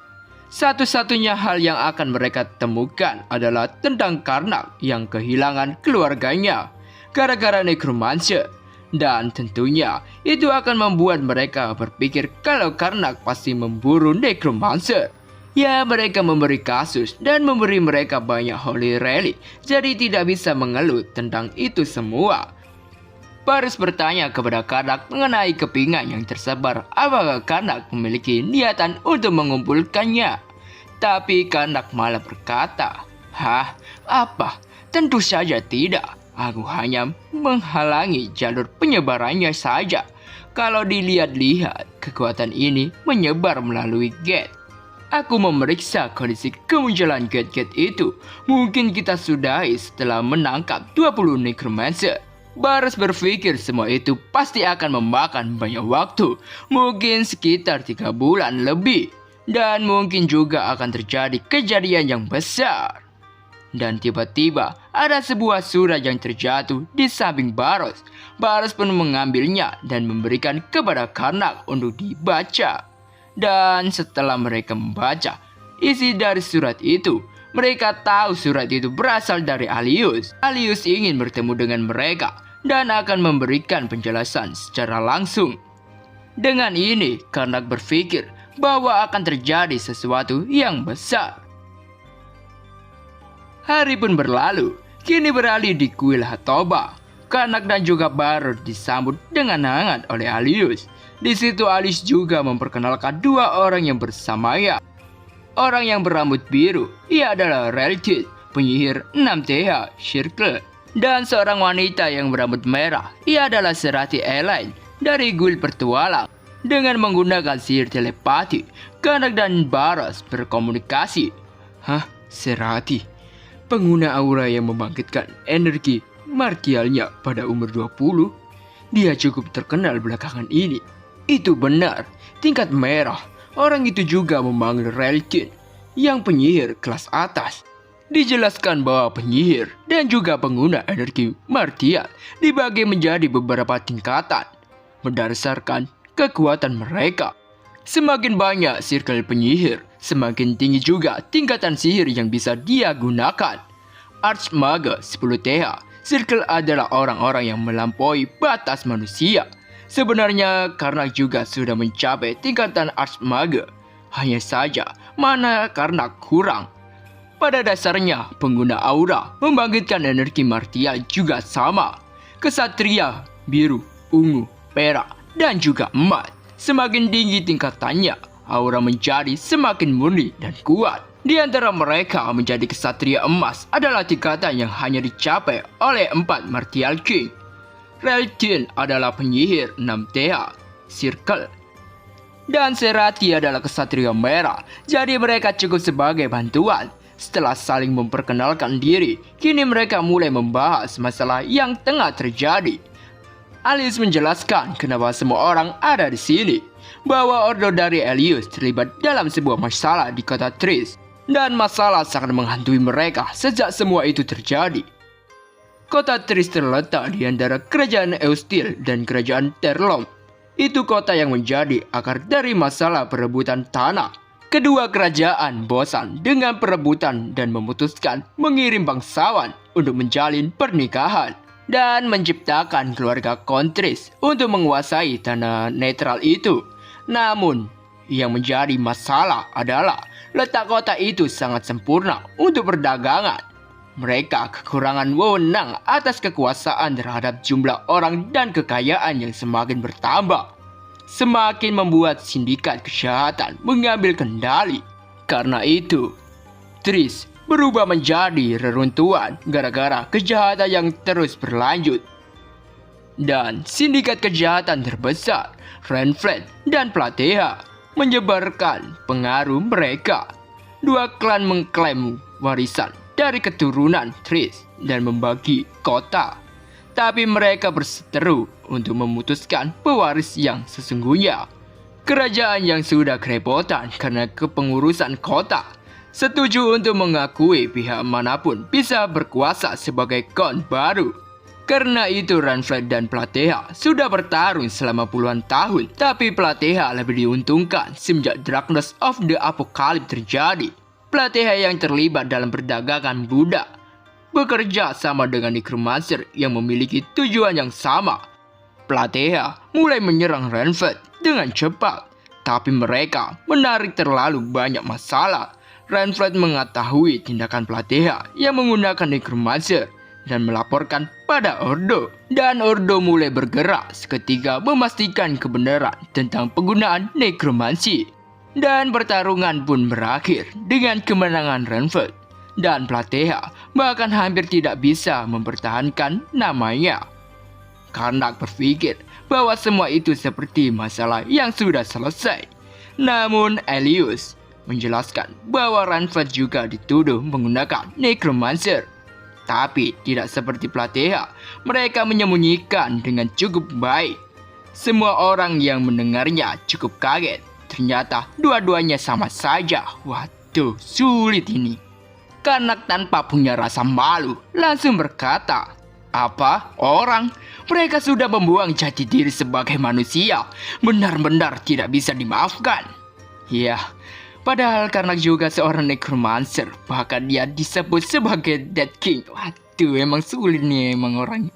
Satu-satunya hal yang akan mereka temukan adalah tentang Karnak yang kehilangan keluarganya gara-gara Necromancer. Dan tentunya itu akan membuat mereka berpikir kalau Karnak pasti memburu Necromancer. Ya, mereka memberi kasus dan memberi mereka banyak holy relic, jadi tidak bisa mengeluh tentang itu semua. Baros bertanya kepada Karnak mengenai kepingan yang tersebar, apakah Karnak memiliki niatan untuk mengumpulkannya. Tapi Karnak malah berkata, "Hah? Apa? Tentu saja tidak. Aku hanya menghalangi jalur penyebarannya saja. Kalau dilihat-lihat, kekuatan ini menyebar melalui gate. Aku memeriksa kondisi kemunculan gate-gate itu. Mungkin kita sudahi setelah menangkap 20 Necromancer." Baros berpikir semua itu pasti akan memakan banyak waktu. Mungkin sekitar 3 bulan lebih. Dan mungkin juga akan terjadi kejadian yang besar. Dan tiba-tiba ada sebuah surat yang terjatuh di samping Baros. Baros pun mengambilnya dan memberikan kepada Karnak untuk dibaca. Dan setelah mereka membaca isi dari surat itu, mereka tahu surat itu berasal dari Alius. Alius ingin bertemu dengan mereka dan akan memberikan penjelasan secara langsung. Dengan ini, Karnak berpikir bahwa akan terjadi sesuatu yang besar. Hari pun berlalu, kini beralih di kuil Hatoba. Karnak dan juga Baros disambut dengan hangat oleh Alius. Di situ Alius juga memperkenalkan 2 orang yang bersamanya. Orang yang berambut biru, ia adalah Reltid, penyihir 6TH, Circle. Dan seorang wanita yang berambut merah, ia adalah Serati Elaine dari guild Pertualang. Dengan menggunakan sihir telepati, Karnak dan Baros berkomunikasi. Hah? Serati? Pengguna aura yang membangkitkan energi martialnya pada umur 20? Dia cukup terkenal belakangan ini. Itu benar, tingkat merah. Orang itu juga memanggil Reltid, yang penyihir kelas atas. Dijelaskan bahwa penyihir dan juga pengguna energi martial dibagi menjadi beberapa tingkatan berdasarkan kekuatan mereka. Semakin banyak circle penyihir, semakin tinggi juga tingkatan sihir yang bisa dia gunakan. Archmage 10TH, circle adalah orang-orang yang melampaui batas manusia. Sebenarnya Karnak juga sudah mencapai tingkatan Archmage. Hanya saja, mana Karnak kurang. Pada dasarnya, pengguna aura membangkitkan energi martial juga sama. Kesatria, biru, ungu, perak, dan juga emas. Semakin tinggi tingkatannya, aura menjadi semakin murni dan kuat. Di antara mereka menjadi kesatria emas adalah tingkatan yang hanya dicapai oleh 4 Martial King. Reltid adalah penyihir 6TH, Circle. Dan Serati adalah kesatria merah, jadi mereka cukup sebagai bantuan. Setelah saling memperkenalkan diri, kini mereka mulai membahas masalah yang tengah terjadi. Alius menjelaskan kenapa semua orang ada di sini, bahwa Ordo dari Alius terlibat dalam sebuah masalah di kota Tris, dan masalah sangat menghantui mereka sejak semua itu terjadi. Kota Tris terletak di antara kerajaan Eustil dan kerajaan Terlom. Itu kota yang menjadi akar dari masalah perebutan tanah. Kedua kerajaan bosan dengan perebutan dan memutuskan mengirim bangsawan untuk menjalin pernikahan dan menciptakan keluarga kontris untuk menguasai tanah netral itu. Namun, yang menjadi masalah adalah letak kota itu sangat sempurna untuk perdagangan. mereka kekurangan wewenang atas kekuasaan terhadap jumlah orang dan kekayaan yang semakin bertambah, semakin membuat sindikat kejahatan mengambil kendali. Karena itu, Trish berubah menjadi reruntuhan gara-gara kejahatan yang terus berlanjut. Dan sindikat kejahatan terbesar, Renfred dan Platea, menyebarkan pengaruh mereka. Dua klan mengklaim warisan dari keturunan Trish dan membagi kota. Tapi mereka berseteru untuk memutuskan pewaris yang sesungguhnya. Kerajaan yang sudah kerepotan karena kepengurusan kota setuju untuk mengakui pihak manapun bisa berkuasa sebagai kon baru. Karena itu Renfred dan Platea sudah bertarung selama puluhan tahun. Tapi Platea lebih diuntungkan semenjak Darkness of the Apocalypse terjadi. Platea yang terlibat dalam perdagangan budak bekerja sama dengan Necromancer yang memiliki tujuan yang sama. Platea mulai menyerang Renfred dengan cepat, tapi mereka menarik terlalu banyak masalah. Renfred mengetahui tindakan Platea yang menggunakan Necromancer dan melaporkan pada Ordo. Dan Ordo mulai bergerak seketika memastikan kebenaran tentang penggunaan nekromansi. Dan pertarungan pun berakhir dengan kemenangan Renfred. Dan Platea bahkan hampir tidak bisa mempertahankan namanya. Karnak berpikir bahwa semua itu seperti masalah yang sudah selesai. Namun Elius menjelaskan bahwa Renfred juga dituduh menggunakan Necromancer. Tapi tidak seperti Platea, mereka menyembunyikan dengan cukup baik. Semua orang yang mendengarnya cukup kaget. Ternyata dua-duanya sama saja. Waduh, sulit ini. Karnak tanpa punya rasa malu langsung berkata, "Apa? Orang? Mereka sudah membuang jati diri sebagai manusia. Benar-benar tidak bisa dimaafkan." Ya, padahal Karnak juga seorang necromancer. Bahkan dia disebut sebagai Dead King. Waduh, emang sulit nih emang orang.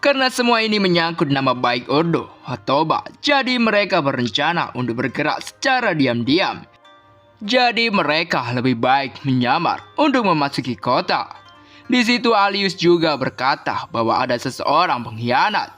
Karena semua ini menyangkut nama baik Ordo Hatoba, jadi mereka berencana untuk bergerak secara diam-diam. Jadi mereka lebih baik menyamar untuk memasuki kota. Di situ Alius juga berkata bahwa ada seseorang pengkhianat.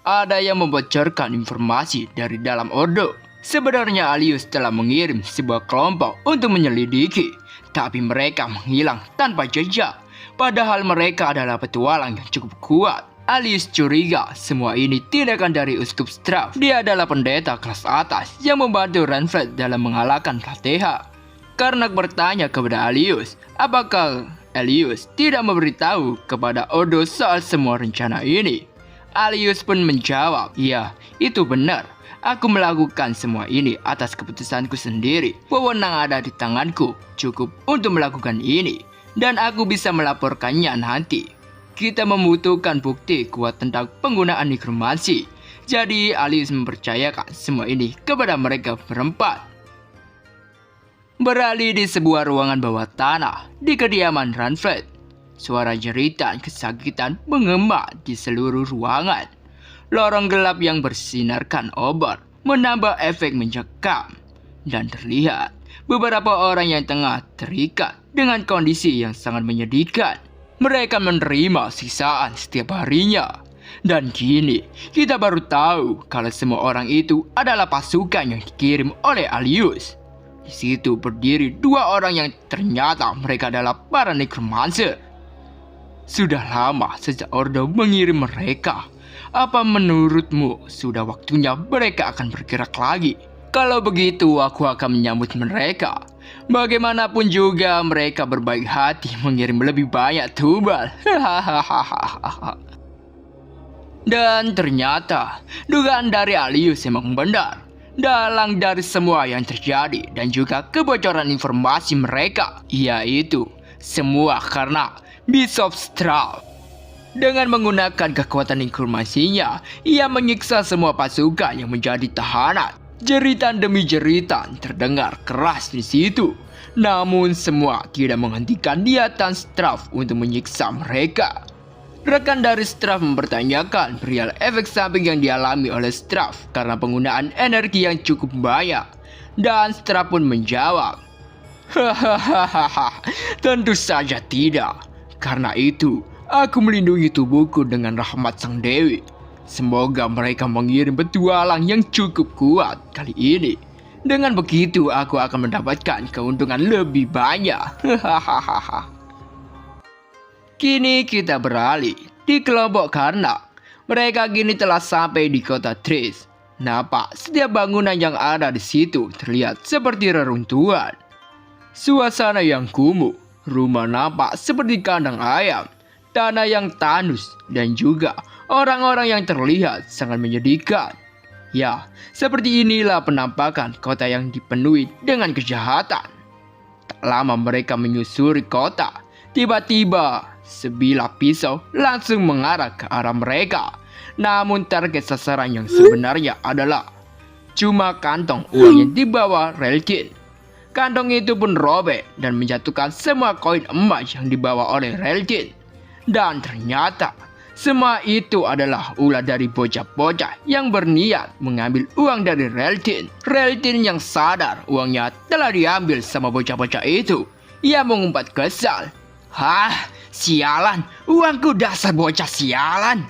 Ada yang membocorkan informasi dari dalam Ordo. Sebenarnya Alius telah mengirim sebuah kelompok untuk menyelidiki, tapi mereka menghilang tanpa jejak. Padahal mereka adalah petualang yang cukup kuat. Alius curiga semua ini tindakan dari Uskup Straff. Dia adalah pendeta kelas atas yang membantu Renfred dalam mengalahkan Platea. Karnak bertanya kepada Alius, apakah Elius tidak memberitahu kepada Ordo soal semua rencana ini. Alius pun menjawab, "Ya, itu benar. Aku melakukan semua ini atas keputusanku sendiri. Wewenang ada di tanganku, cukup untuk melakukan ini. Dan aku bisa melaporkannya nanti. Kita membutuhkan bukti kuat tentang penggunaan nekromansi." Jadi Alius mempercayakan semua ini kepada mereka berempat. Beralih di sebuah ruangan bawah tanah di kediaman Renfred. Suara jeritan kesakitan mengema di seluruh ruangan. Lorong gelap yang bersinarkan obor menambah efek mencekam. Dan terlihat beberapa orang yang tengah terikat dengan kondisi yang sangat menyedihkan. Mereka menerima siksaan setiap harinya. Dan kini kita baru tahu kalau semua orang itu adalah pasukan yang dikirim oleh Alius. Di situ berdiri dua orang yang ternyata mereka adalah para necromancer. Sudah lama sejak Ordo mengirim mereka. Apa menurutmu sudah waktunya mereka akan bergerak lagi? Kalau begitu aku akan menyambut mereka. Bagaimanapun juga mereka berbaik hati mengirim lebih banyak tumbal. Dan ternyata dugaan dari Alius memang benar. Dalang dari semua yang terjadi dan juga kebocoran informasi mereka, yaitu semua karena Bishop Straff. Dengan menggunakan kekuatan informasinya, ia menyiksa semua pasukan yang menjadi tahanan. Jeritan demi jeritan terdengar keras di situ. Namun semua tidak menghentikan niatan Straff untuk menyiksa mereka. Rekan dari Straff mempertanyakan perihal efek samping yang dialami oleh Straff karena penggunaan energi yang cukup banyak. Dan Straff pun menjawab, Hahaha, tentu saja tidak. Karena itu, aku melindungi tubuhku dengan rahmat sang dewi. Semoga mereka mengirim petualang yang cukup kuat kali ini. Dengan begitu, aku akan mendapatkan keuntungan lebih banyak. Hahaha. Kini kita beralih di kelompok Karnak. Mereka kini telah sampai di kota Tris. Nampak setiap bangunan yang ada di situ terlihat seperti reruntuhan. Suasana yang kumuh, rumah nampak seperti kandang ayam, tanah yang tandus, dan juga orang-orang yang terlihat sangat menyedihkan. Ya, seperti inilah penampakan kota yang dipenuhi dengan kejahatan. Tak lama mereka menyusuri kota, tiba-tiba sebilah pisau langsung mengarah ke arah mereka. Namun target sasaran yang sebenarnya adalah cuma kantong uang yang dibawa Relkin. Kantong itu pun robek dan menjatuhkan semua koin emas yang dibawa oleh Relkin. Dan ternyata semua itu adalah ulah dari bocah-bocah yang berniat mengambil uang dari Relkin. Relkin yang sadar uangnya telah diambil sama bocah-bocah itu. Ia mengumpat kesal. Hah, sialan, uangku, dasar bocah sialan.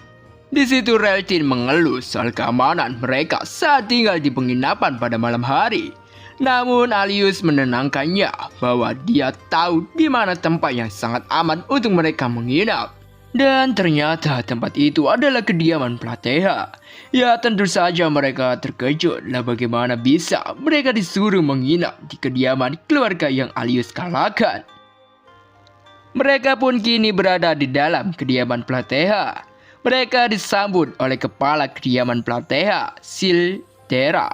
Di situ Relkin mengeluh soal keamanan mereka saat tinggal di penginapan pada malam hari. Namun Alius menenangkannya bahwa dia tahu di mana tempat yang sangat aman untuk mereka menginap. Dan ternyata tempat itu adalah kediaman Plateha. Ya, tentu saja mereka terkejut lah bagaimana bisa mereka disuruh menginap di kediaman keluarga yang Alius kalahkan. Mereka pun kini berada di dalam kediaman Plateha. Mereka disambut oleh kepala kediaman Plateha, Siltera.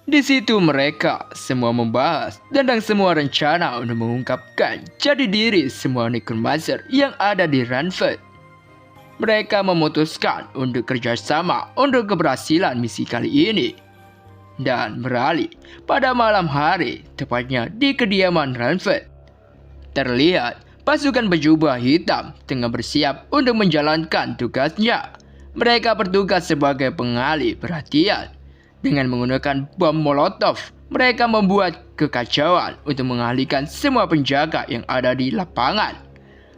Di situ mereka semua membahas tentang semua rencana untuk mengungkapkan jati diri semua necromancer yang ada di Ranford. Mereka memutuskan untuk kerjasama untuk keberhasilan misi kali ini. Dan beralih pada malam hari, tepatnya di kediaman Ranford. Terlihat pasukan berjubah hitam tengah bersiap untuk menjalankan tugasnya. Mereka bertugas sebagai pengalih perhatian. Dengan menggunakan bom molotov, mereka membuat kekacauan untuk mengalihkan semua penjaga yang ada di lapangan.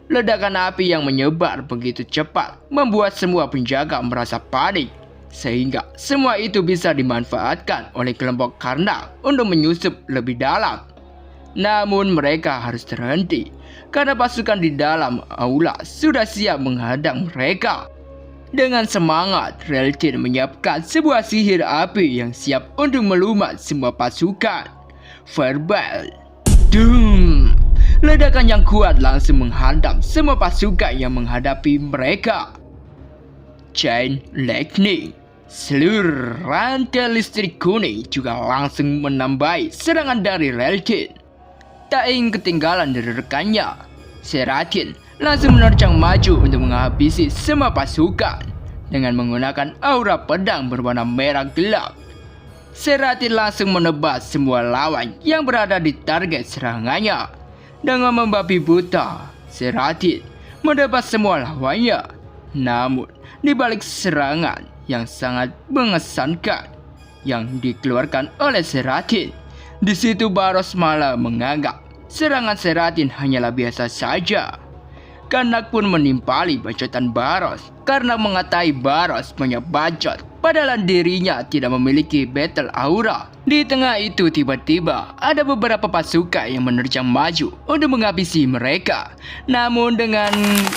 Ledakan api yang menyebar begitu cepat membuat semua penjaga merasa panik. Sehingga semua itu bisa dimanfaatkan oleh kelompok Karnak untuk menyusup lebih dalam. Namun mereka harus terhenti karena pasukan di dalam aula sudah siap menghadang mereka. Dengan semangat, Relkin menyiapkan sebuah sihir api yang siap untuk melumat semua pasukan. Fireball. Doom. Ledakan yang kuat langsung menghantam semua pasukan yang menghadapi mereka. Chain Lightning. Seluruh rantai listrik kuning juga langsung menambahi serangan dari Relkin. Tak ingin ketinggalan dari rekannya, Seratin langsung menerjang maju untuk menghabisi semua pasukan dengan menggunakan aura pedang berwarna merah gelap. Seratin langsung menebas semua lawan yang berada di target serangannya. Dengan membabi buta, Seratin menebas semua lawannya. Namun, di balik serangan yang sangat mengesankan yang dikeluarkan oleh Seratin, di situ Baros malah menganggap serangan Seratin hanyalah biasa saja. Karnak pun menimpali bacotan Baros karena mengetahui Baros punya bacot, padahal dirinya tidak memiliki battle aura. Di tengah itu tiba-tiba ada beberapa pasukan yang menerjang maju untuk menghabisi mereka. Namun dengan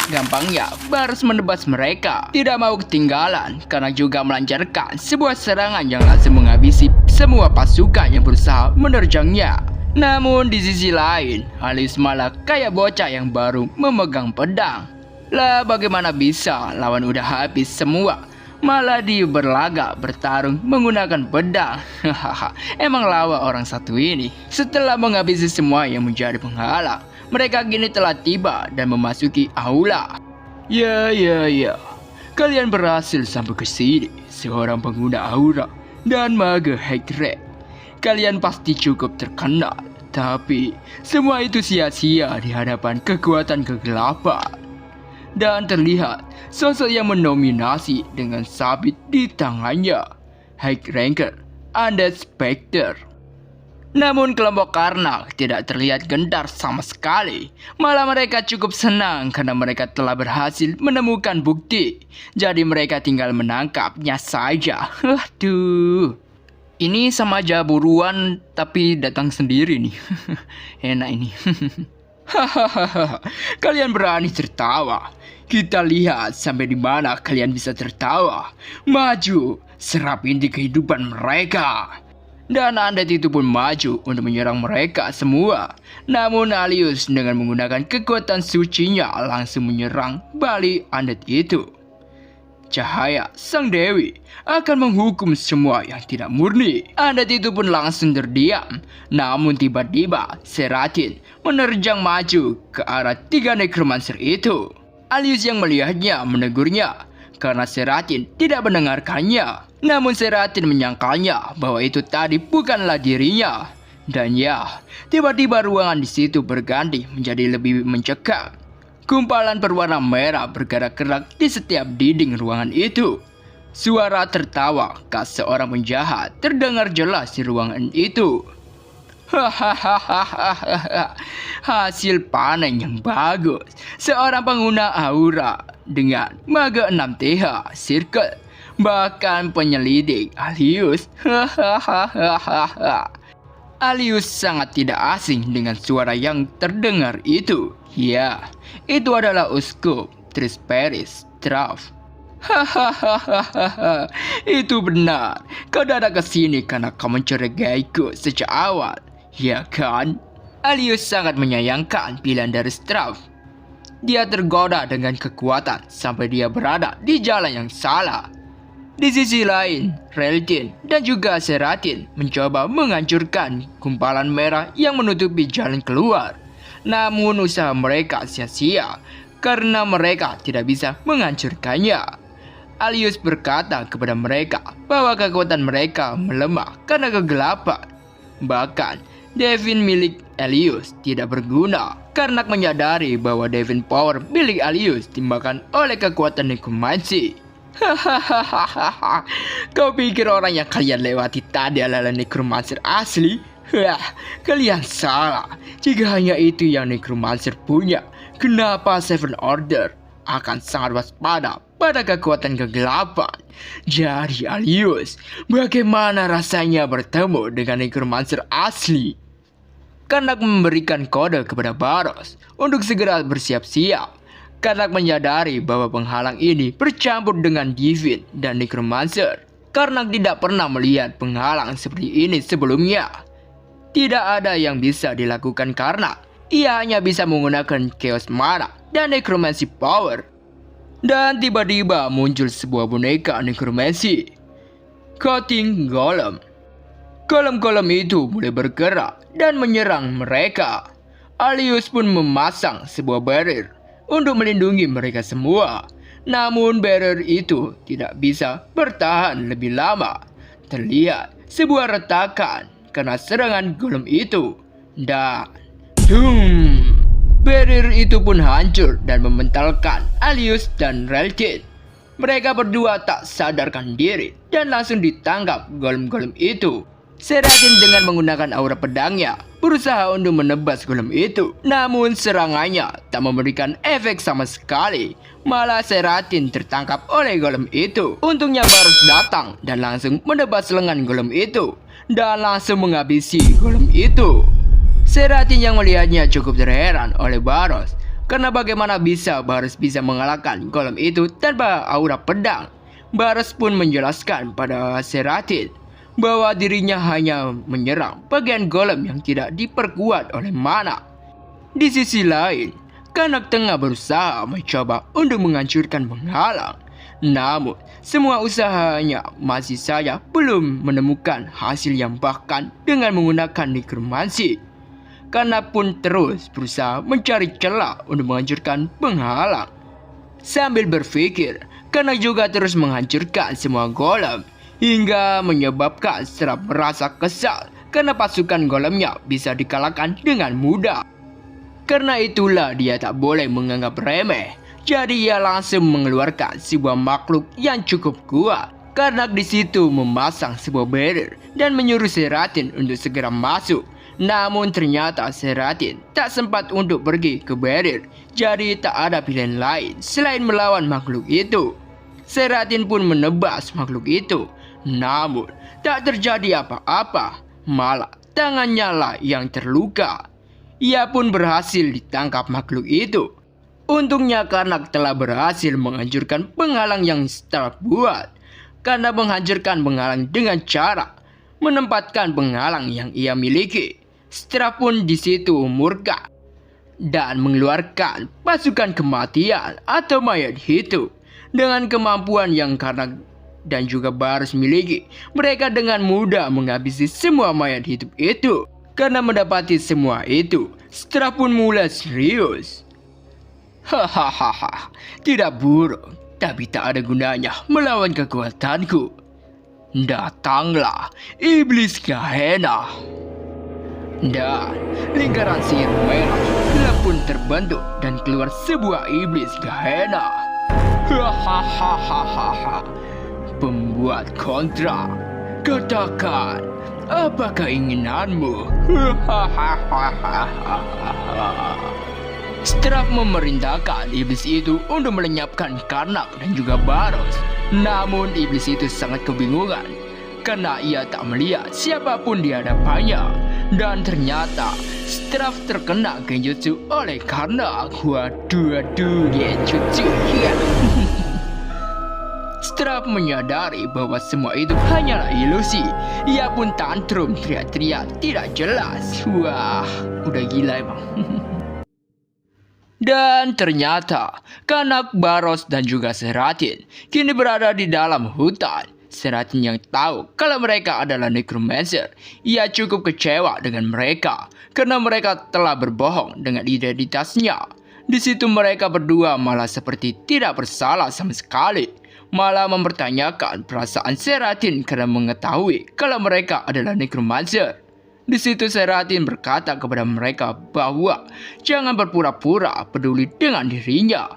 gampangnya Baros menebas mereka. Tidak mau ketinggalan karena juga melancarkan sebuah serangan yang langsung menghabisi semua pasukan yang berusaha menerjangnya. Namun di sisi lain, Alius malah kayak bocah yang baru memegang pedang. Lah bagaimana bisa lawan udah habis semua, malah dia berlagak bertarung menggunakan pedang. Hahaha, emang lawa orang satu ini. Setelah menghabisi semua yang menjadi penghalang, mereka kini telah tiba dan memasuki aula. Ya, kalian berhasil sampai ke sini, seorang pengguna aura dan maga Hagrid. Kalian pasti cukup terkenal, tapi semua itu sia-sia di hadapan kekuatan kegelapan. Dan terlihat sosok yang mendominasi dengan sabit di tangannya, High Ranker Undead Spectre. Namun kelompok Karnak tidak terlihat gentar sama sekali. Malah mereka cukup senang karena mereka telah berhasil menemukan bukti. Jadi mereka tinggal menangkapnya saja. Waduh. Ini sama aja buruan tapi datang sendiri nih. Enak ini. Hahaha. Kalian berani tertawa. Kita lihat sampai di mana kalian bisa tertawa. Maju, serap inti kehidupan mereka. Dan Undead itu pun maju untuk menyerang mereka semua. Namun Alius dengan menggunakan kekuatan sucinya langsung menyerang balik Undead itu. Cahaya Sang Dewi akan menghukum semua yang tidak murni. Undead itu pun langsung terdiam. Namun tiba-tiba Seratin menerjang maju ke arah 3 Necromancer itu. Alius yang melihatnya menegurnya karena Seratin tidak mendengarkannya. Namun Seratin menyangkalnya bahwa itu tadi bukanlah dirinya. Dan ya, tiba-tiba ruangan di situ berganti menjadi lebih mencekam. Gumpalan berwarna merah bergerak-gerak di setiap dinding ruangan itu. Suara tertawa khas seorang penjahat terdengar jelas di ruangan itu. Hahaha, hasil panen yang bagus. Seorang pengguna aura dengan Mage 6TH Circle. Bahkan penyelidik Alius. Alius sangat tidak asing dengan suara yang terdengar itu. Ya, itu adalah Uskup Trisperis Straff. Hahaha, itu benar. Kau datang ke sini karena kau mencurigaiku sejak awal, ya kan? Alius sangat menyayangkan pilihan dari Straff. Dia tergoda dengan kekuatan sampai dia berada di jalan yang salah. Di sisi lain, Reltin dan juga Seratin mencoba menghancurkan gumpalan merah yang menutupi jalan keluar. Namun usaha mereka sia-sia karena mereka tidak bisa menghancurkannya. Alius berkata kepada mereka bahwa kekuatan mereka melemah karena kegelapan. Bahkan, Divine milik Alius tidak berguna karena menyadari bahwa Divine Power milik Alius dimakan oleh kekuatan nekromansi. Hahaha, kau pikir orang yang kalian lewati tadi adalah nekromancer asli? Kalian salah. Jika hanya itu yang nekromancer punya, kenapa Seven Order akan sangat waspada pada kekuatan kegelapan? Jadi Alius, bagaimana rasanya bertemu dengan nekromancer asli? Karnak memberikan kode kepada Baros untuk segera bersiap-siap. Karnak menyadari bahwa penghalang ini bercampur dengan Divine dan Necromancer. Karnak tidak pernah melihat penghalang seperti ini sebelumnya. Tidak ada yang bisa dilakukan Karnak. Ia hanya bisa menggunakan Chaos Mana dan Necromancy Power. Dan tiba-tiba muncul sebuah boneka Necromancy. Cutting Golem. Golem-golem itu mulai bergerak dan menyerang mereka. Alius pun memasang sebuah barrier untuk melindungi mereka semua. Namun barrier itu tidak bisa bertahan lebih lama. Terlihat sebuah retakan karena serangan golem itu. Dan barrier itu pun hancur dan membentalkan Alius dan Reltin. Mereka berdua tak sadarkan diri dan langsung ditangkap golem-golem itu. Seratin dengan menggunakan aura pedangnya berusaha untuk menebas golem itu. Namun serangannya tak memberikan efek sama sekali. Malah Seratin tertangkap oleh golem itu. Untungnya Baros datang dan langsung menebas lengan golem itu. Dan langsung menghabisi golem itu. Seratin yang melihatnya cukup terheran oleh Baros. Karena bagaimana bisa Baros bisa mengalahkan golem itu tanpa aura pedang. Baros pun menjelaskan pada Seratin bahwa dirinya hanya menyerang bagian golem yang tidak diperkuat oleh mana. Di sisi lain, Karnak tengah berusaha mencoba untuk menghancurkan penghalang. Namun, semua usahanya masih saja belum menemukan hasil yang bahkan dengan menggunakan nekromansi. Karnak pun terus berusaha mencari celah untuk menghancurkan penghalang. Sambil berpikir, Karnak juga terus menghancurkan semua golem. Hingga menyebabkan Straff merasa kesal karena pasukan golemnya bisa dikalahkan dengan mudah. Karena itulah dia tak boleh menganggap remeh. Jadi ia langsung mengeluarkan sebuah makhluk yang cukup kuat. Karnak di situ memasang sebuah barrier dan menyuruh Seratin untuk segera masuk. Namun ternyata Seratin tak sempat untuk pergi ke barrier, jadi tak ada pilihan lain selain melawan makhluk itu. Seratin pun menebas makhluk itu, namun tak terjadi apa-apa, malah tangannya lah yang terluka. Ia pun berhasil ditangkap makhluk itu. Untungnya Karnak telah berhasil menghancurkan penghalang yang Straff buat. Karena menghancurkan penghalang dengan cara menempatkan penghalang yang ia miliki, Straff pun di situ murka dan mengeluarkan pasukan kematian atau mayat hidup. Dengan kemampuan yang Karnak dan juga Baros miliki, mereka dengan mudah menghabisi semua mayat hidup itu. Karena mendapati semua itu, Straff pun mulai serius. Hahaha, tidak buruk, tapi tak ada gunanya melawan kekuatanku. Datanglah, iblis Gehenna. Dan lingkaran sihir merah gelap pun terbentuk dan keluar sebuah iblis Gehenna. Hahaha, pembuat kontrak, katakan apa keinginanmu? Straff memerintahkan iblis itu untuk melenyapkan Karnak dan juga Baros. Namun iblis itu sangat kebingungan karena ia tak melihat siapapun di hadapannya. Dan ternyata Straff terkena genjutsu oleh Karnak. Waduh, genjutsu. Straff menyadari bahwa semua itu hanyalah ilusi. Ia pun tantrum teriak-teriak tidak jelas. Wah, udah gila emang. Dan ternyata Karnak, Baros dan juga Seratin kini berada di dalam hutan. Seratin yang tahu kalau mereka adalah necromancer, ia cukup kecewa dengan mereka karena mereka telah berbohong dengan identitasnya. Di situ mereka berdua malah seperti tidak bersalah sama sekali, malah mempertanyakan perasaan Seratin karena mengetahui kalau mereka adalah necromancer. Di situ Seratin berkata kepada mereka bahwa jangan berpura-pura peduli dengan dirinya,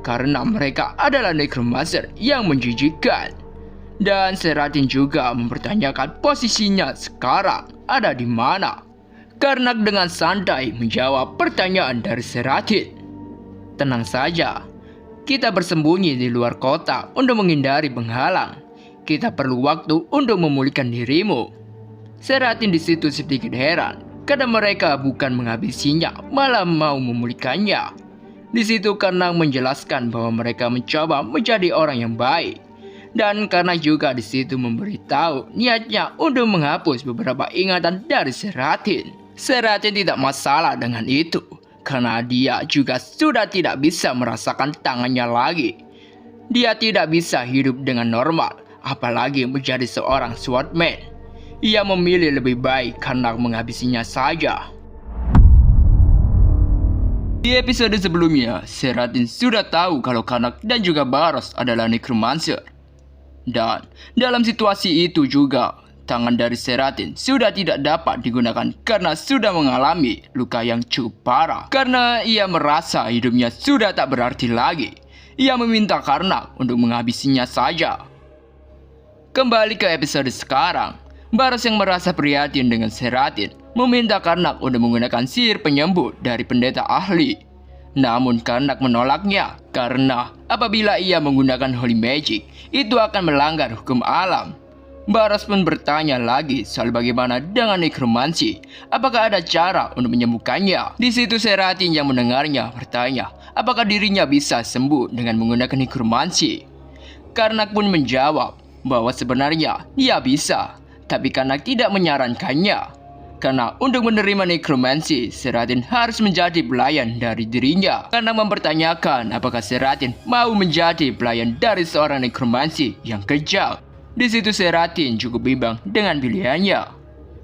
karena mereka adalah necromancer yang menjijikkan. Dan Seratin juga mempertanyakan posisinya sekarang ada di mana. Karnak dengan santai menjawab pertanyaan dari Seratin. Tenang saja, kita bersembunyi di luar kota untuk menghindari penghalang. Kita perlu waktu untuk memulihkan dirimu. Seratin di situ sedikit heran karena mereka bukan menghabisinya, malah mau memulihkannya. Di situ Karnak menjelaskan bahwa mereka mencoba menjadi orang yang baik. Dan karena juga di situ memberitahu niatnya untuk menghapus beberapa ingatan dari Seratin. Seratin tidak masalah dengan itu, karena dia juga sudah tidak bisa merasakan tangannya lagi. Dia tidak bisa hidup dengan normal, apalagi menjadi seorang swordman. Ia memilih lebih baik karena menghabisinya saja. Di episode sebelumnya, Seratin sudah tahu kalau Karnak dan juga Baros adalah necromancer. Dan dalam situasi itu juga, tangan dari Seratin sudah tidak dapat digunakan karena sudah mengalami luka yang cukup parah. Karena ia merasa hidupnya sudah tak berarti lagi, ia meminta Karnak untuk menghabisinya saja. Kembali ke episode sekarang, Baros yang merasa prihatin dengan Seratin meminta Karnak untuk menggunakan sihir penyembuh dari pendeta ahli. Namun Karnak menolaknya karena apabila ia menggunakan holy magic, itu akan melanggar hukum alam. Baros pun bertanya lagi soal bagaimana dengan nekromansi, apakah ada cara untuk menyembuhkannya. Di situ Seratin yang mendengarnya bertanya apakah dirinya bisa sembuh dengan menggunakan nekromansi. Karnak pun menjawab bahwa sebenarnya dia bisa, tapi Karnak tidak menyarankannya. Karena untuk menerima nekromansi, Seratin harus menjadi pelayan dari dirinya. Karena mempertanyakan apakah Seratin mau menjadi pelayan dari seorang nekromansi yang kejam. Di situ Seratin cukup bimbang dengan pilihannya.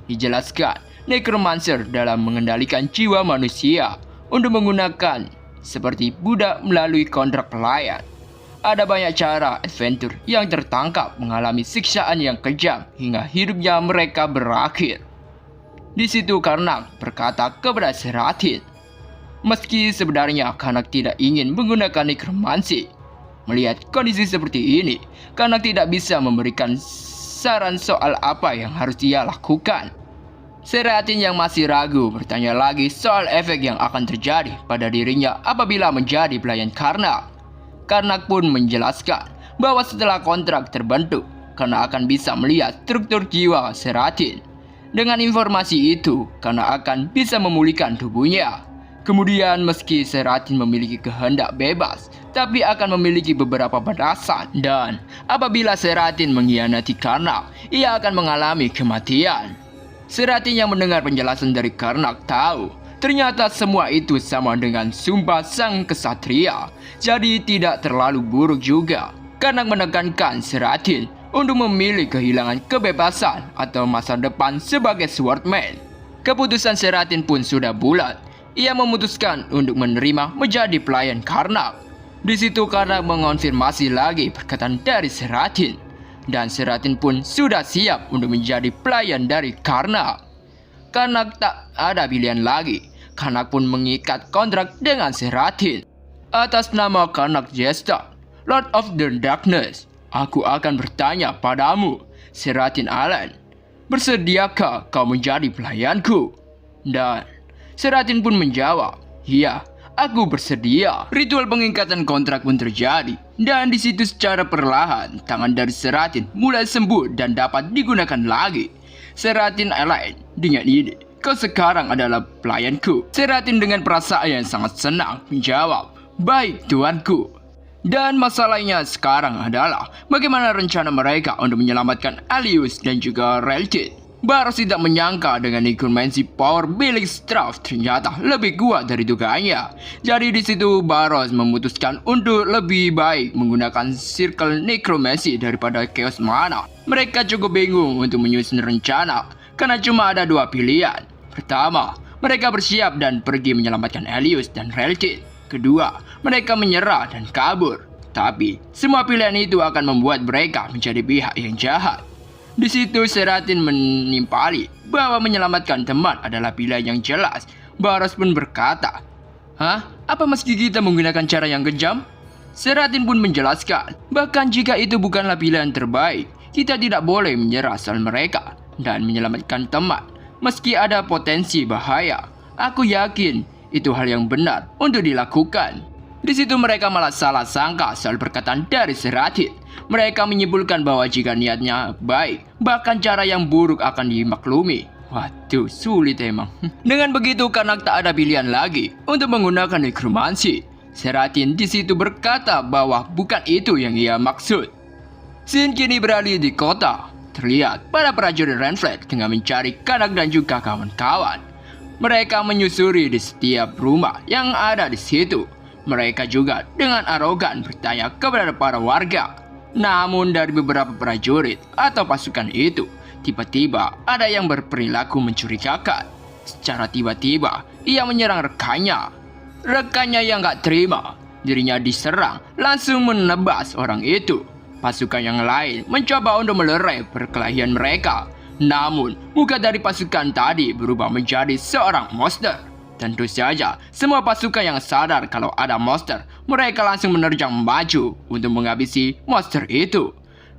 Dijelaskan, nekromancer dalam mengendalikan jiwa manusia untuk menggunakan seperti budak melalui kontrak pelayan. Ada banyak cara adventure yang tertangkap mengalami siksaan yang kejam hingga hidupnya mereka berakhir. Di situ Karnak berkata kepada Seratin, meski sebenarnya Karnak tidak ingin menggunakan nekromansi, Melihat kondisi seperti ini, Karnak tidak bisa memberikan saran soal apa yang harus dia lakukan. Seratin yang masih ragu bertanya lagi soal efek yang akan terjadi pada dirinya apabila menjadi pelayan Karnak. Karnak pun menjelaskan bahwa setelah kontrak terbentuk, Karnak akan bisa melihat struktur jiwa Seratin. Dengan informasi itu, Karnak akan bisa memulihkan tubuhnya. Kemudian meski Seratin memiliki kehendak bebas, tapi akan memiliki beberapa batasan. Dan apabila Seratin mengkhianati Karnak, ia akan mengalami kematian. Seratin yang mendengar penjelasan dari Karnak tahu, ternyata semua itu sama dengan sumpah sang kesatria. Jadi tidak terlalu buruk juga. Karnak menekankan Seratin untuk memilih kehilangan kebebasan atau masa depan sebagai swordman. Keputusan Seratin pun sudah bulat. Ia memutuskan untuk menerima menjadi pelayan Karnak. Di situ Karnak mengonfirmasi lagi perkataan dari Seratin. Dan Seratin pun sudah siap untuk menjadi pelayan dari Karnak. Karnak tak ada pilihan lagi. Karnak pun mengikat kontrak dengan Seratin. Atas nama Karnak Jester, Lord of the Darkness, aku akan bertanya padamu, Seratin Allen. Bersediakah kau menjadi pelayanku? Dan Seratin pun menjawab, "Iya, aku bersedia." Ritual pengingkatan kontrak pun terjadi, dan di situ secara perlahan tangan dari Seratin mulai sembuh dan dapat digunakan lagi. Seratin Allen, dengan ini, kau sekarang adalah pelayanku. Seratin dengan perasaan yang sangat senang menjawab, "Baik, tuanku." Dan masalahnya sekarang adalah bagaimana rencana mereka untuk menyelamatkan Alius dan juga Reltin. Baros tidak menyangka dengan nekromansi power milik Straff ternyata lebih kuat dari dugaannya. Jadi di situ Baros memutuskan untuk lebih baik menggunakan Circle Necromancy daripada Chaos Mana. Mereka cukup bingung untuk menyusun rencana karena cuma ada dua pilihan. Pertama, mereka bersiap dan pergi menyelamatkan Alius dan Reltin. Kedua, mereka menyerah dan kabur. Tapi semua pilihan itu akan membuat mereka menjadi pihak yang jahat. Di situ Seratin menimpali bahwa menyelamatkan teman adalah pilihan yang jelas. Baros pun berkata, "Hah? Apa meski kita menggunakan cara yang kejam?" Seratin pun menjelaskan, bahkan jika itu bukanlah pilihan terbaik, kita tidak boleh menyerah soal mereka dan menyelamatkan teman. Meski ada potensi bahaya, aku yakin itu hal yang benar untuk dilakukan. Di situ mereka malah salah sangka soal perkataan dari Seratin. Mereka menyimpulkan bahwa jika niatnya baik, bahkan cara yang buruk akan dimaklumi. Waduh, sulit emang. Dengan begitu Karnak tak ada pilihan lagi untuk menggunakan nekromansi. Seratin di situ berkata bahwa bukan itu yang ia maksud. Scene kini beralih di kota. Terlihat para prajurit Renfred tengah mencari Karnak dan juga kawan-kawan. Mereka menyusuri di setiap rumah yang ada di situ. Mereka juga dengan arogan bertanya kepada para warga. Namun dari beberapa prajurit atau pasukan itu, tiba-tiba ada yang berperilaku mencurigakan. Secara tiba-tiba, ia menyerang rekannya. Rekannya yang gak terima, dirinya diserang, langsung menebas orang itu. Pasukan yang lain mencoba untuk melerai perkelahian mereka. Namun, muka dari pasukan tadi berubah menjadi seorang monster. Tentu saja, semua pasukan yang sadar kalau ada monster, mereka langsung menerjang maju untuk menghabisi monster itu.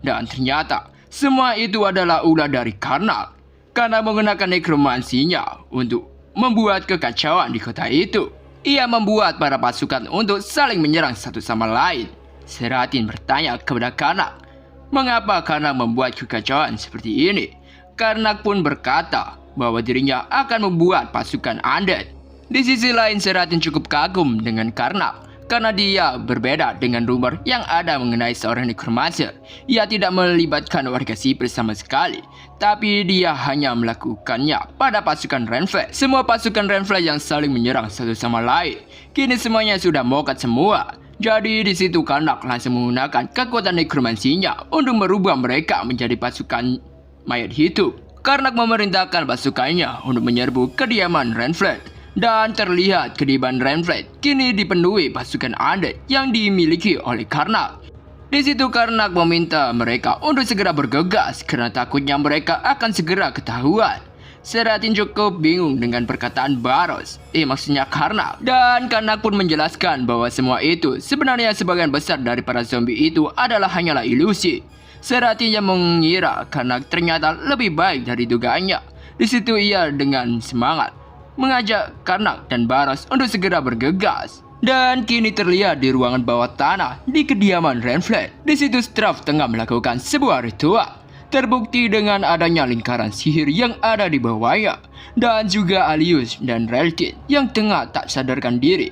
Dan ternyata, semua itu adalah ulah dari Karnak. Karena menggunakan nekromansinya untuk membuat kekacauan di kota itu. Ia membuat para pasukan untuk saling menyerang satu sama lain. Seratin bertanya kepada Karnak, mengapa Karnak membuat kekacauan seperti ini? Karnak pun berkata bahwa dirinya akan membuat pasukan undead. Di sisi lain Seratin cukup kagum dengan Karnak karena dia berbeda dengan rumor yang ada mengenai seorang necromancer. Ia tidak melibatkan warga sipil sama sekali, tapi dia hanya melakukannya pada pasukan Renfred. Semua pasukan Renfred yang saling menyerang satu sama lain. Kini semuanya sudah mokat semua. Jadi di situ Karnak langsung menggunakan kekuatan nekromansinya untuk merubah mereka menjadi pasukan mayat hidup. Karnak memerintahkan pasukannya untuk menyerbu kediaman Renfred. Dan terlihat kediaman Renfred kini dipenuhi pasukan undead yang dimiliki oleh Karnak. Di situ Karnak meminta mereka untuk segera bergegas karena takutnya mereka akan segera ketahuan. Seratin cukup bingung dengan perkataan Baros, maksudnya Karnak. Dan Karnak pun menjelaskan bahwa semua itu sebenarnya sebagian besar dari para zombie itu adalah hanyalah ilusi. Seratin yang mengira Karnak ternyata lebih baik dari dugaannya. Di situ ia dengan semangat mengajak Karnak dan Baros untuk segera bergegas. Dan kini terlihat di ruangan bawah tanah di kediaman Renflat. Di situ Straff tengah melakukan sebuah ritual. Terbukti dengan adanya lingkaran sihir yang ada di bawahnya. Dan juga Alius dan Reltin yang tengah tak sadarkan diri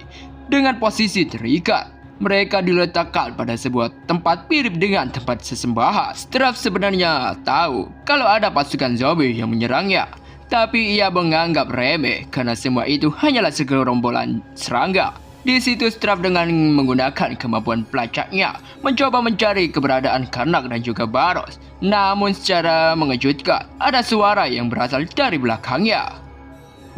dengan posisi terikat. Mereka diletakkan pada sebuah tempat mirip dengan tempat sesembahan. Straff sebenarnya tahu kalau ada pasukan zombie yang menyerangnya. Tapi ia menganggap remeh karena semua itu hanyalah segerombolan serangga. Di situ Straff dengan menggunakan kemampuan pelacaknya mencoba mencari keberadaan Karnak dan juga Baros. Namun secara mengejutkan ada suara yang berasal dari belakangnya.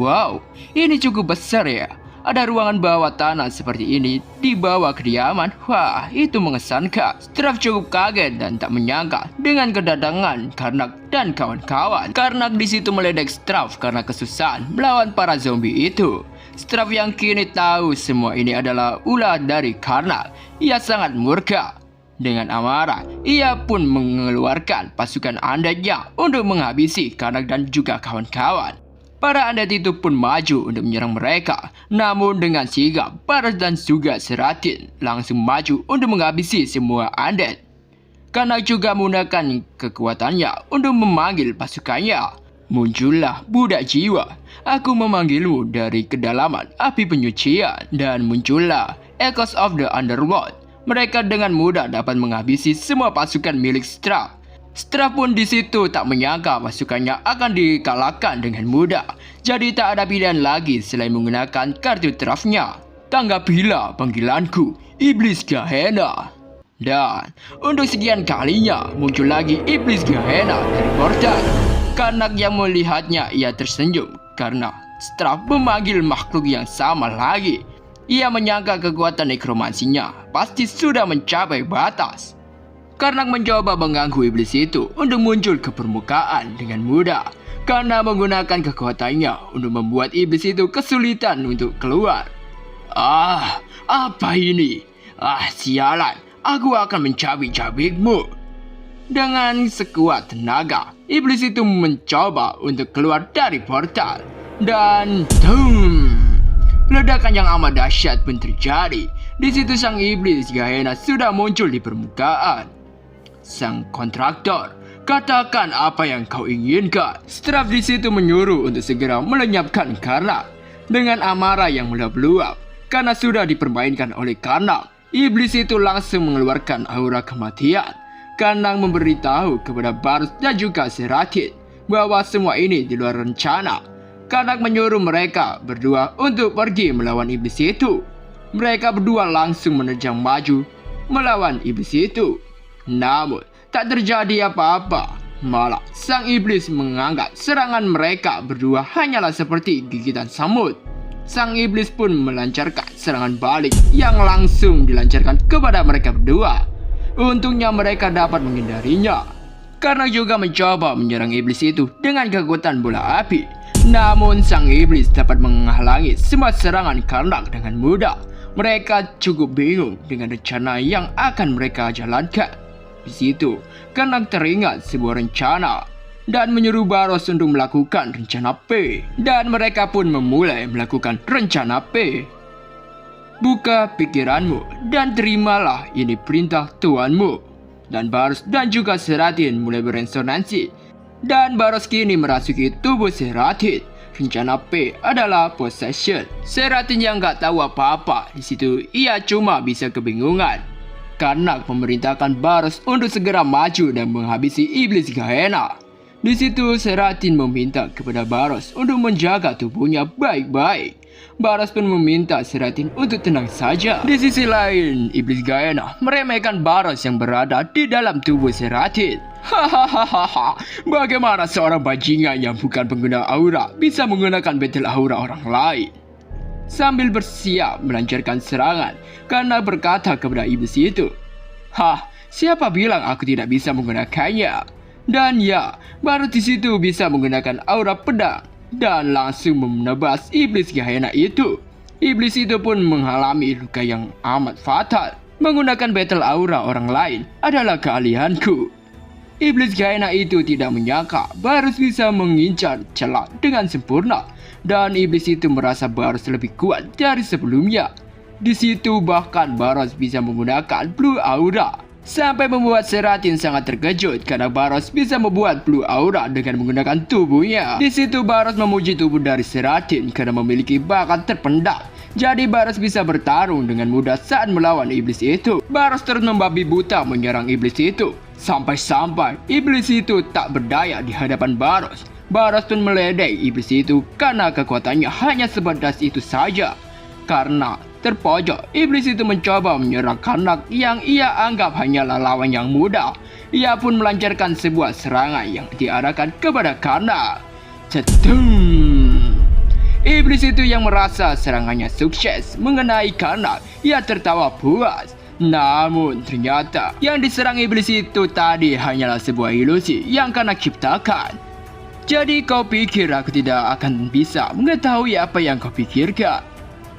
Wow, ini cukup besar ya. Ada ruangan bawah tanah seperti ini di bawah kediaman. Wah, itu mengesankan. Straff cukup kaget dan tak menyangka dengan kedatangan Karnak dan kawan-kawan. Karnak di situ meledek Straff karena kesusahan melawan para zombie itu. Straff yang kini tahu semua ini adalah ulah dari Karnak. Ia sangat murka. Dengan amarah, ia pun mengeluarkan pasukan undeadnya untuk menghabisi Karnak dan juga kawan-kawan. Para undead itu pun maju untuk menyerang mereka. Namun dengan sigap, Baros dan juga Seratin langsung maju untuk menghabisi semua undead. Karnak juga menggunakan kekuatannya untuk memanggil pasukannya. Muncullah budak jiwa. Aku memanggilmu dari kedalaman api penyucian. Dan muncullah Echoes of the Underworld. Mereka dengan mudah dapat menghabisi semua pasukan milik Straff. Straff pun di situ tak menyangka pasukannya akan dikalahkan dengan mudah. Jadi tak ada pilihan lagi selain menggunakan kartu trafnya. Tanggapilah panggilanku, Iblis Gehenna. Dan untuk sekian kalinya muncul lagi Iblis Gehenna dari portal. Karnak yang melihatnya ia tersenyum karena Straff memanggil makhluk yang sama lagi. Ia menyangka kekuatan nekromansinya pasti sudah mencapai batas. Karnak mencoba mengganggu iblis itu untuk muncul ke permukaan dengan mudah. Karena menggunakan kekuatannya untuk membuat iblis itu kesulitan untuk keluar. Apa ini? Sialan, aku akan mencabik-cabikmu. Dengan sekuat tenaga, iblis itu mencoba untuk keluar dari portal. Dan ledakan yang amat dahsyat pun terjadi. Di situ sang iblis Gehenna sudah muncul di permukaan. Sang kontraktor, katakan apa yang kau inginkan. Straff di situ menyuruh untuk segera melenyapkan Karnak. Dengan amarah yang meluap-luap karena sudah dipermainkan oleh Karnak, iblis itu langsung mengeluarkan aura kematian. Karnak memberitahu kepada Baros dan juga Seratin bahwa semua ini di luar rencana. Karnak menyuruh mereka berdua untuk pergi melawan iblis itu. Mereka berdua langsung menerjang maju melawan iblis itu. Namun tak terjadi apa-apa. Malah sang iblis menganggap serangan mereka berdua hanyalah seperti gigitan semut. Sang iblis pun melancarkan serangan balik yang langsung dilancarkan kepada mereka berdua. Untungnya mereka dapat menghindarinya. Karnak juga mencoba menyerang iblis itu dengan kekuatan bola api. Namun sang iblis dapat menghalangi semua serangan Karnak dengan mudah. Mereka cukup bingung dengan rencana yang akan mereka jalankan. Di situ, Karnak teringat sebuah rencana dan menyuruh Baros untuk melakukan rencana P. Dan mereka pun memulai melakukan rencana P. Buka pikiranmu dan terimalah ini perintah Tuanmu. Dan Baros dan juga Seratin mulai beresonansi. Dan Baros kini merasuki tubuh Seratin. Rencana P adalah possession. Seratin yang gak tahu apa-apa di situ, ia cuma bisa kebingungan. Karnak memerintahkan Baros untuk segera maju dan menghabisi iblis Gehenna. Di situ Seratin meminta kepada Baros untuk menjaga tubuhnya baik-baik. Baros pun meminta Seratin untuk tenang saja. Di sisi lain, iblis Gehenna meremehkan Baros yang berada di dalam tubuh Seratin. Hahaha, bagaimana seorang bajingan yang bukan pengguna aura bisa menggunakan battle aura orang lain? Sambil bersiap melancarkan serangan, Karnak berkata kepada iblis itu, siapa bilang aku tidak bisa menggunakannya? Dan ya, baru di situ bisa menggunakan aura pedang dan langsung menebas iblis Gehenna itu. Iblis itu pun mengalami luka yang amat fatal. Menggunakan battle aura orang lain adalah keahlianku. Iblis Gehenna itu tidak menyangka Barus bisa mengincar celah dengan sempurna, dan iblis itu merasa Barus lebih kuat dari sebelumnya. Di situ bahkan Barus bisa menggunakan Blue Aura, sampai membuat Seratin sangat terkejut karena Barus bisa membuat Blue Aura dengan menggunakan tubuhnya. Di situ Barus memuji tubuh dari Seratin karena memiliki bakat terpendam. Jadi Barus bisa bertarung dengan mudah saat melawan iblis itu. Barus terus membabi buta menyerang iblis itu. Sampai-sampai iblis itu tak berdaya di hadapan Barus. Barus pun meledek iblis itu karena kekuatannya hanya sebatas itu saja. Karena terpojok, iblis itu mencoba menyerang Karnak yang ia anggap hanyalah lawan yang mudah. Ia pun melancarkan sebuah serangan yang diarahkan kepada Karnak. Cetung! Iblis itu yang merasa serangannya sukses mengenai Karnak, ia tertawa puas. Namun ternyata yang diserang iblis itu tadi hanyalah sebuah ilusi yang Karnak ciptakan. Jadi kau pikir aku tidak akan bisa mengetahui apa yang kau pikirkan?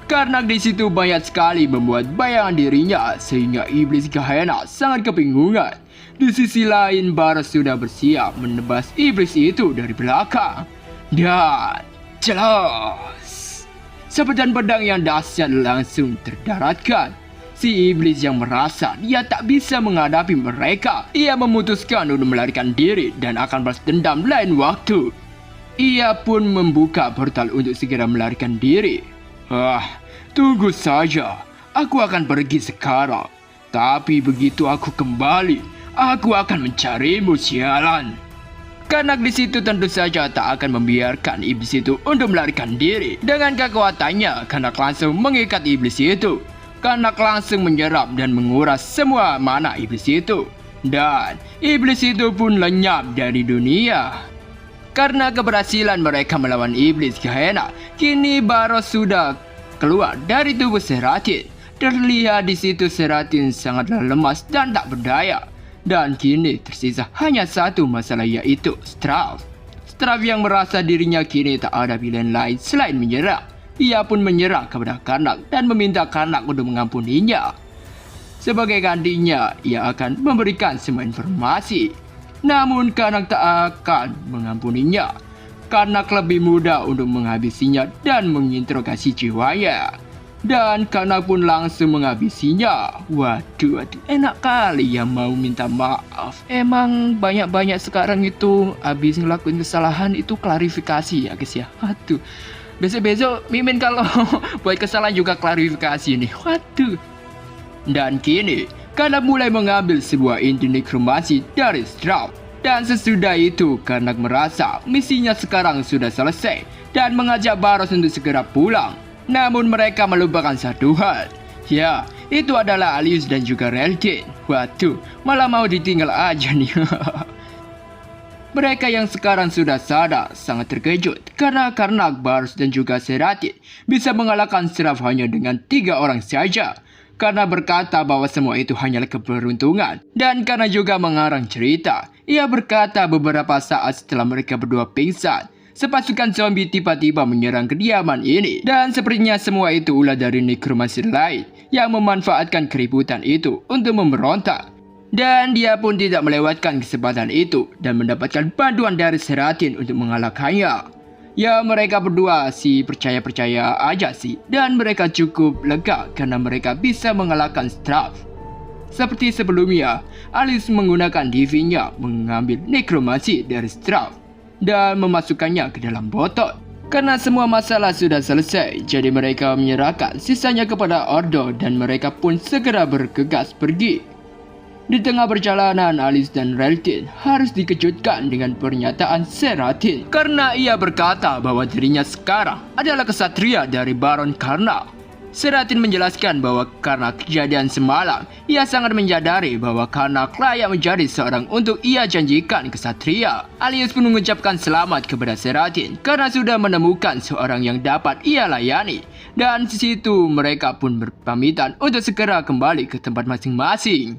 Karnak di situ banyak sekali membuat bayangan dirinya sehingga iblis Gehenna sangat kebingungan. Di sisi lain Barus sudah bersiap menebas iblis itu dari belakang. Dan jelas, sepedan pedang yang dahsyat langsung terdaratkan. Si iblis yang merasa dia tak bisa menghadapi mereka, ia memutuskan untuk melarikan diri dan akan balas dendam lain waktu. Ia pun membuka portal untuk segera melarikan diri. Tunggu saja, aku akan pergi sekarang. Tapi begitu aku kembali, aku akan mencarimu, sialan. Karnak di situ tentu saja tak akan membiarkan iblis itu untuk melarikan diri. Dengan kekuatannya, Karnak langsung mengikat iblis itu. Karnak langsung menyerap dan menguras semua mana iblis itu. Dan iblis itu pun lenyap dari dunia. Karena keberhasilan mereka melawan iblis Gehenna, kini Barus sudah keluar dari tubuh Seratin. Terlihat di situ Seratin sangatlah lemas dan tak berdaya. Dan kini tersisa hanya satu masalah, yaitu Strav. Strav yang merasa dirinya kini tak ada pilihan lain selain menyerah. Ia pun menyerah kepada Karnak dan meminta Karnak untuk mengampuninya. Sebagai gantinya, ia akan memberikan semua informasi. Namun Karnak tak akan mengampuninya. Karnak lebih mudah untuk menghabisinya dan menginterogasi jiwanya. Dan Karnak pun langsung menghabisinya. Waduh, enak kali ya mau minta maaf. Emang banyak-banyak sekarang itu habis ngelakuin kesalahan itu klarifikasi ya guys ya. Waduh, besok-besok Mimin kalau buat kesalahan juga klarifikasi nih. Waduh. Dan kini Karnak mulai mengambil sebuah inti nekromasi dari Strav. Dan sesudah itu Karnak merasa misinya sekarang sudah selesai dan mengajak Barus untuk segera pulang. Namun mereka melupakan satu hal. Ya, itu adalah Alius dan juga Relkin. Waduh, malah mau ditinggal aja nih. Mereka yang sekarang sudah sadar sangat terkejut karena Karnak, Barus dan juga Seratin bisa mengalahkan Strav hanya dengan 3 orang saja. Karena berkata bahwa semua itu hanyalah keberuntungan. Dan karena juga mengarang cerita, ia berkata beberapa saat setelah mereka berdua pingsan, sepasukan zombie tiba-tiba menyerang kediaman ini. Dan sepertinya semua itu ulah dari nekromancer lain yang memanfaatkan keributan itu untuk memberontak. Dan dia pun tidak melewatkan kesempatan itu dan mendapatkan bantuan dari Seratin untuk mengalahkannya. Ya, mereka berdua sih percaya-percaya aja sih. Dan mereka cukup lega karena mereka bisa mengalahkan Strav. Seperti sebelumnya, Alice menggunakan DV-nya mengambil nekromansi dari Strav dan memasukkannya ke dalam botol. Karena semua masalah sudah selesai, jadi mereka menyerahkan sisanya kepada Ordo dan mereka pun segera bergegas pergi. Di tengah perjalanan, Alice dan Relkin harus dikejutkan dengan pernyataan Seratin. Karena ia berkata bahwa dirinya sekarang adalah kesatria dari Baron Karnak. Seratin menjelaskan bahwa karena kejadian semalam, ia sangat menyadari bahwa Karnak layak menjadi seorang untuk ia janjikan kesatria. Alius pun mengucapkan selamat kepada Seratin karena sudah menemukan seorang yang dapat ia layani. Dan di situ mereka pun berpamitan untuk segera kembali ke tempat masing-masing.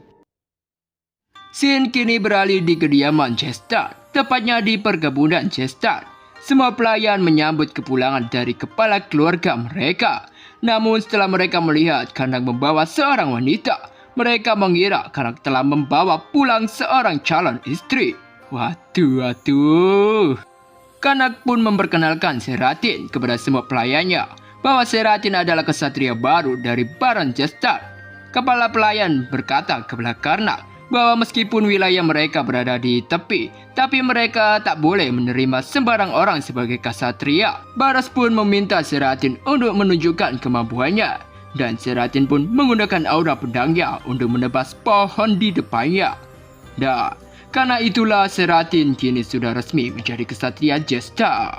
Scene kini beralih di kediaman Chester, tepatnya di perkebunan Chester. Semua pelayan menyambut kepulangan dari kepala keluarga mereka. Namun setelah mereka melihat Kanak membawa seorang wanita, mereka mengira Kanak telah membawa pulang seorang calon istri. Waduh. Kanak pun memperkenalkan Seratin kepada semua pelayannya bahwa Seratin adalah kesatria baru dari Baron Chester. Kepala pelayan berkata kepada Karnak bahwa meskipun wilayah mereka berada di tepi, tapi mereka tak boleh menerima sembarang orang sebagai kasatria. Baras pun meminta Seratin untuk menunjukkan kemampuannya, dan Seratin pun menggunakan aura pedangnya untuk menebas pohon di depannya. Dan karena itulah Seratin kini sudah resmi menjadi kesatria Chester.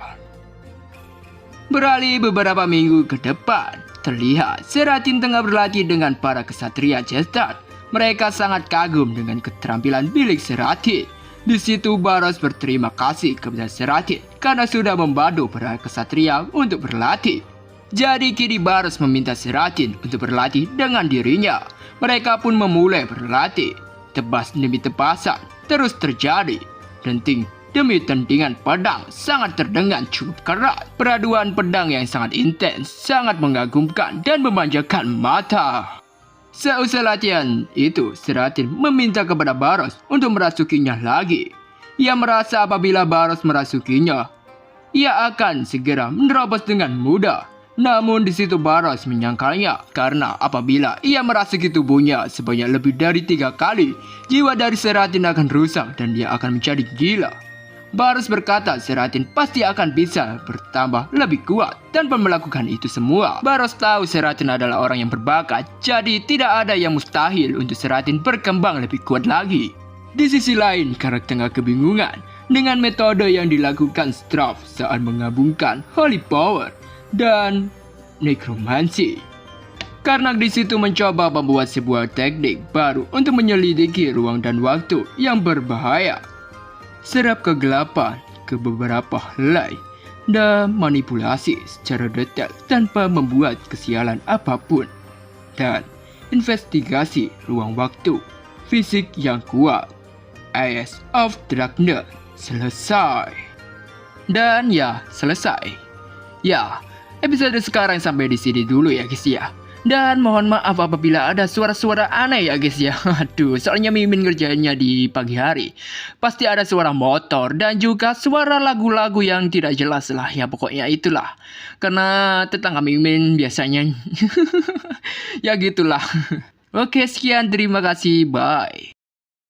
Beralih beberapa minggu ke depan, terlihat Seratin tengah berlatih dengan para kesatria Chester. Mereka sangat kagum dengan keterampilan milik Seratin. Di situ Baros berterima kasih kepada Seratin karena sudah membantu para kesatria untuk berlatih. Jadi kini Baros meminta Seratin untuk berlatih dengan dirinya. Mereka pun memulai berlatih. Tebas demi tebasan terus terjadi. Denting demi tendingan pedang sangat terdengar cukup keras. Peraduan pedang yang sangat intens, sangat mengagumkan dan memanjakan mata. Seusai latihan itu, Seratin meminta kepada Baros untuk merasukinya lagi. Ia merasa apabila Baros merasukinya, ia akan segera menerobos dengan mudah. Namun di situ Baros menyangkalnya karena apabila ia merasuki tubuhnya sebanyak lebih dari 3 kali, jiwa dari Seratin akan rusak dan dia akan menjadi gila. Baros berkata Seratin pasti akan bisa bertambah lebih kuat tanpa melakukan itu semua. Baros tahu Seratin adalah orang yang berbakat, jadi tidak ada yang mustahil untuk Seratin berkembang lebih kuat lagi. Di sisi lain, Karak tengah kebingungan dengan metode yang dilakukan Straff saat menggabungkan Holy Power dan Necromancy. Karena di situ mencoba membuat sebuah teknik baru untuk menyelidiki ruang dan waktu yang berbahaya. Serap kegelapan ke beberapa helai dan manipulasi secara detail tanpa membuat kesialan apapun. Dan investigasi ruang waktu fisik yang kuat. Eyes of Darkness selesai. Dan ya, selesai. Ya, episode sekarang sampai di sini dulu ya guys ya. Dan mohon maaf apabila ada suara-suara aneh ya guys ya. Aduh, soalnya Mimin ngerjainnya di pagi hari. Pasti ada suara motor dan juga suara lagu-lagu yang tidak jelas lah ya, pokoknya itulah. Karena tetangga Mimin biasanya ya gitulah. Oke, sekian, terima kasih, bye.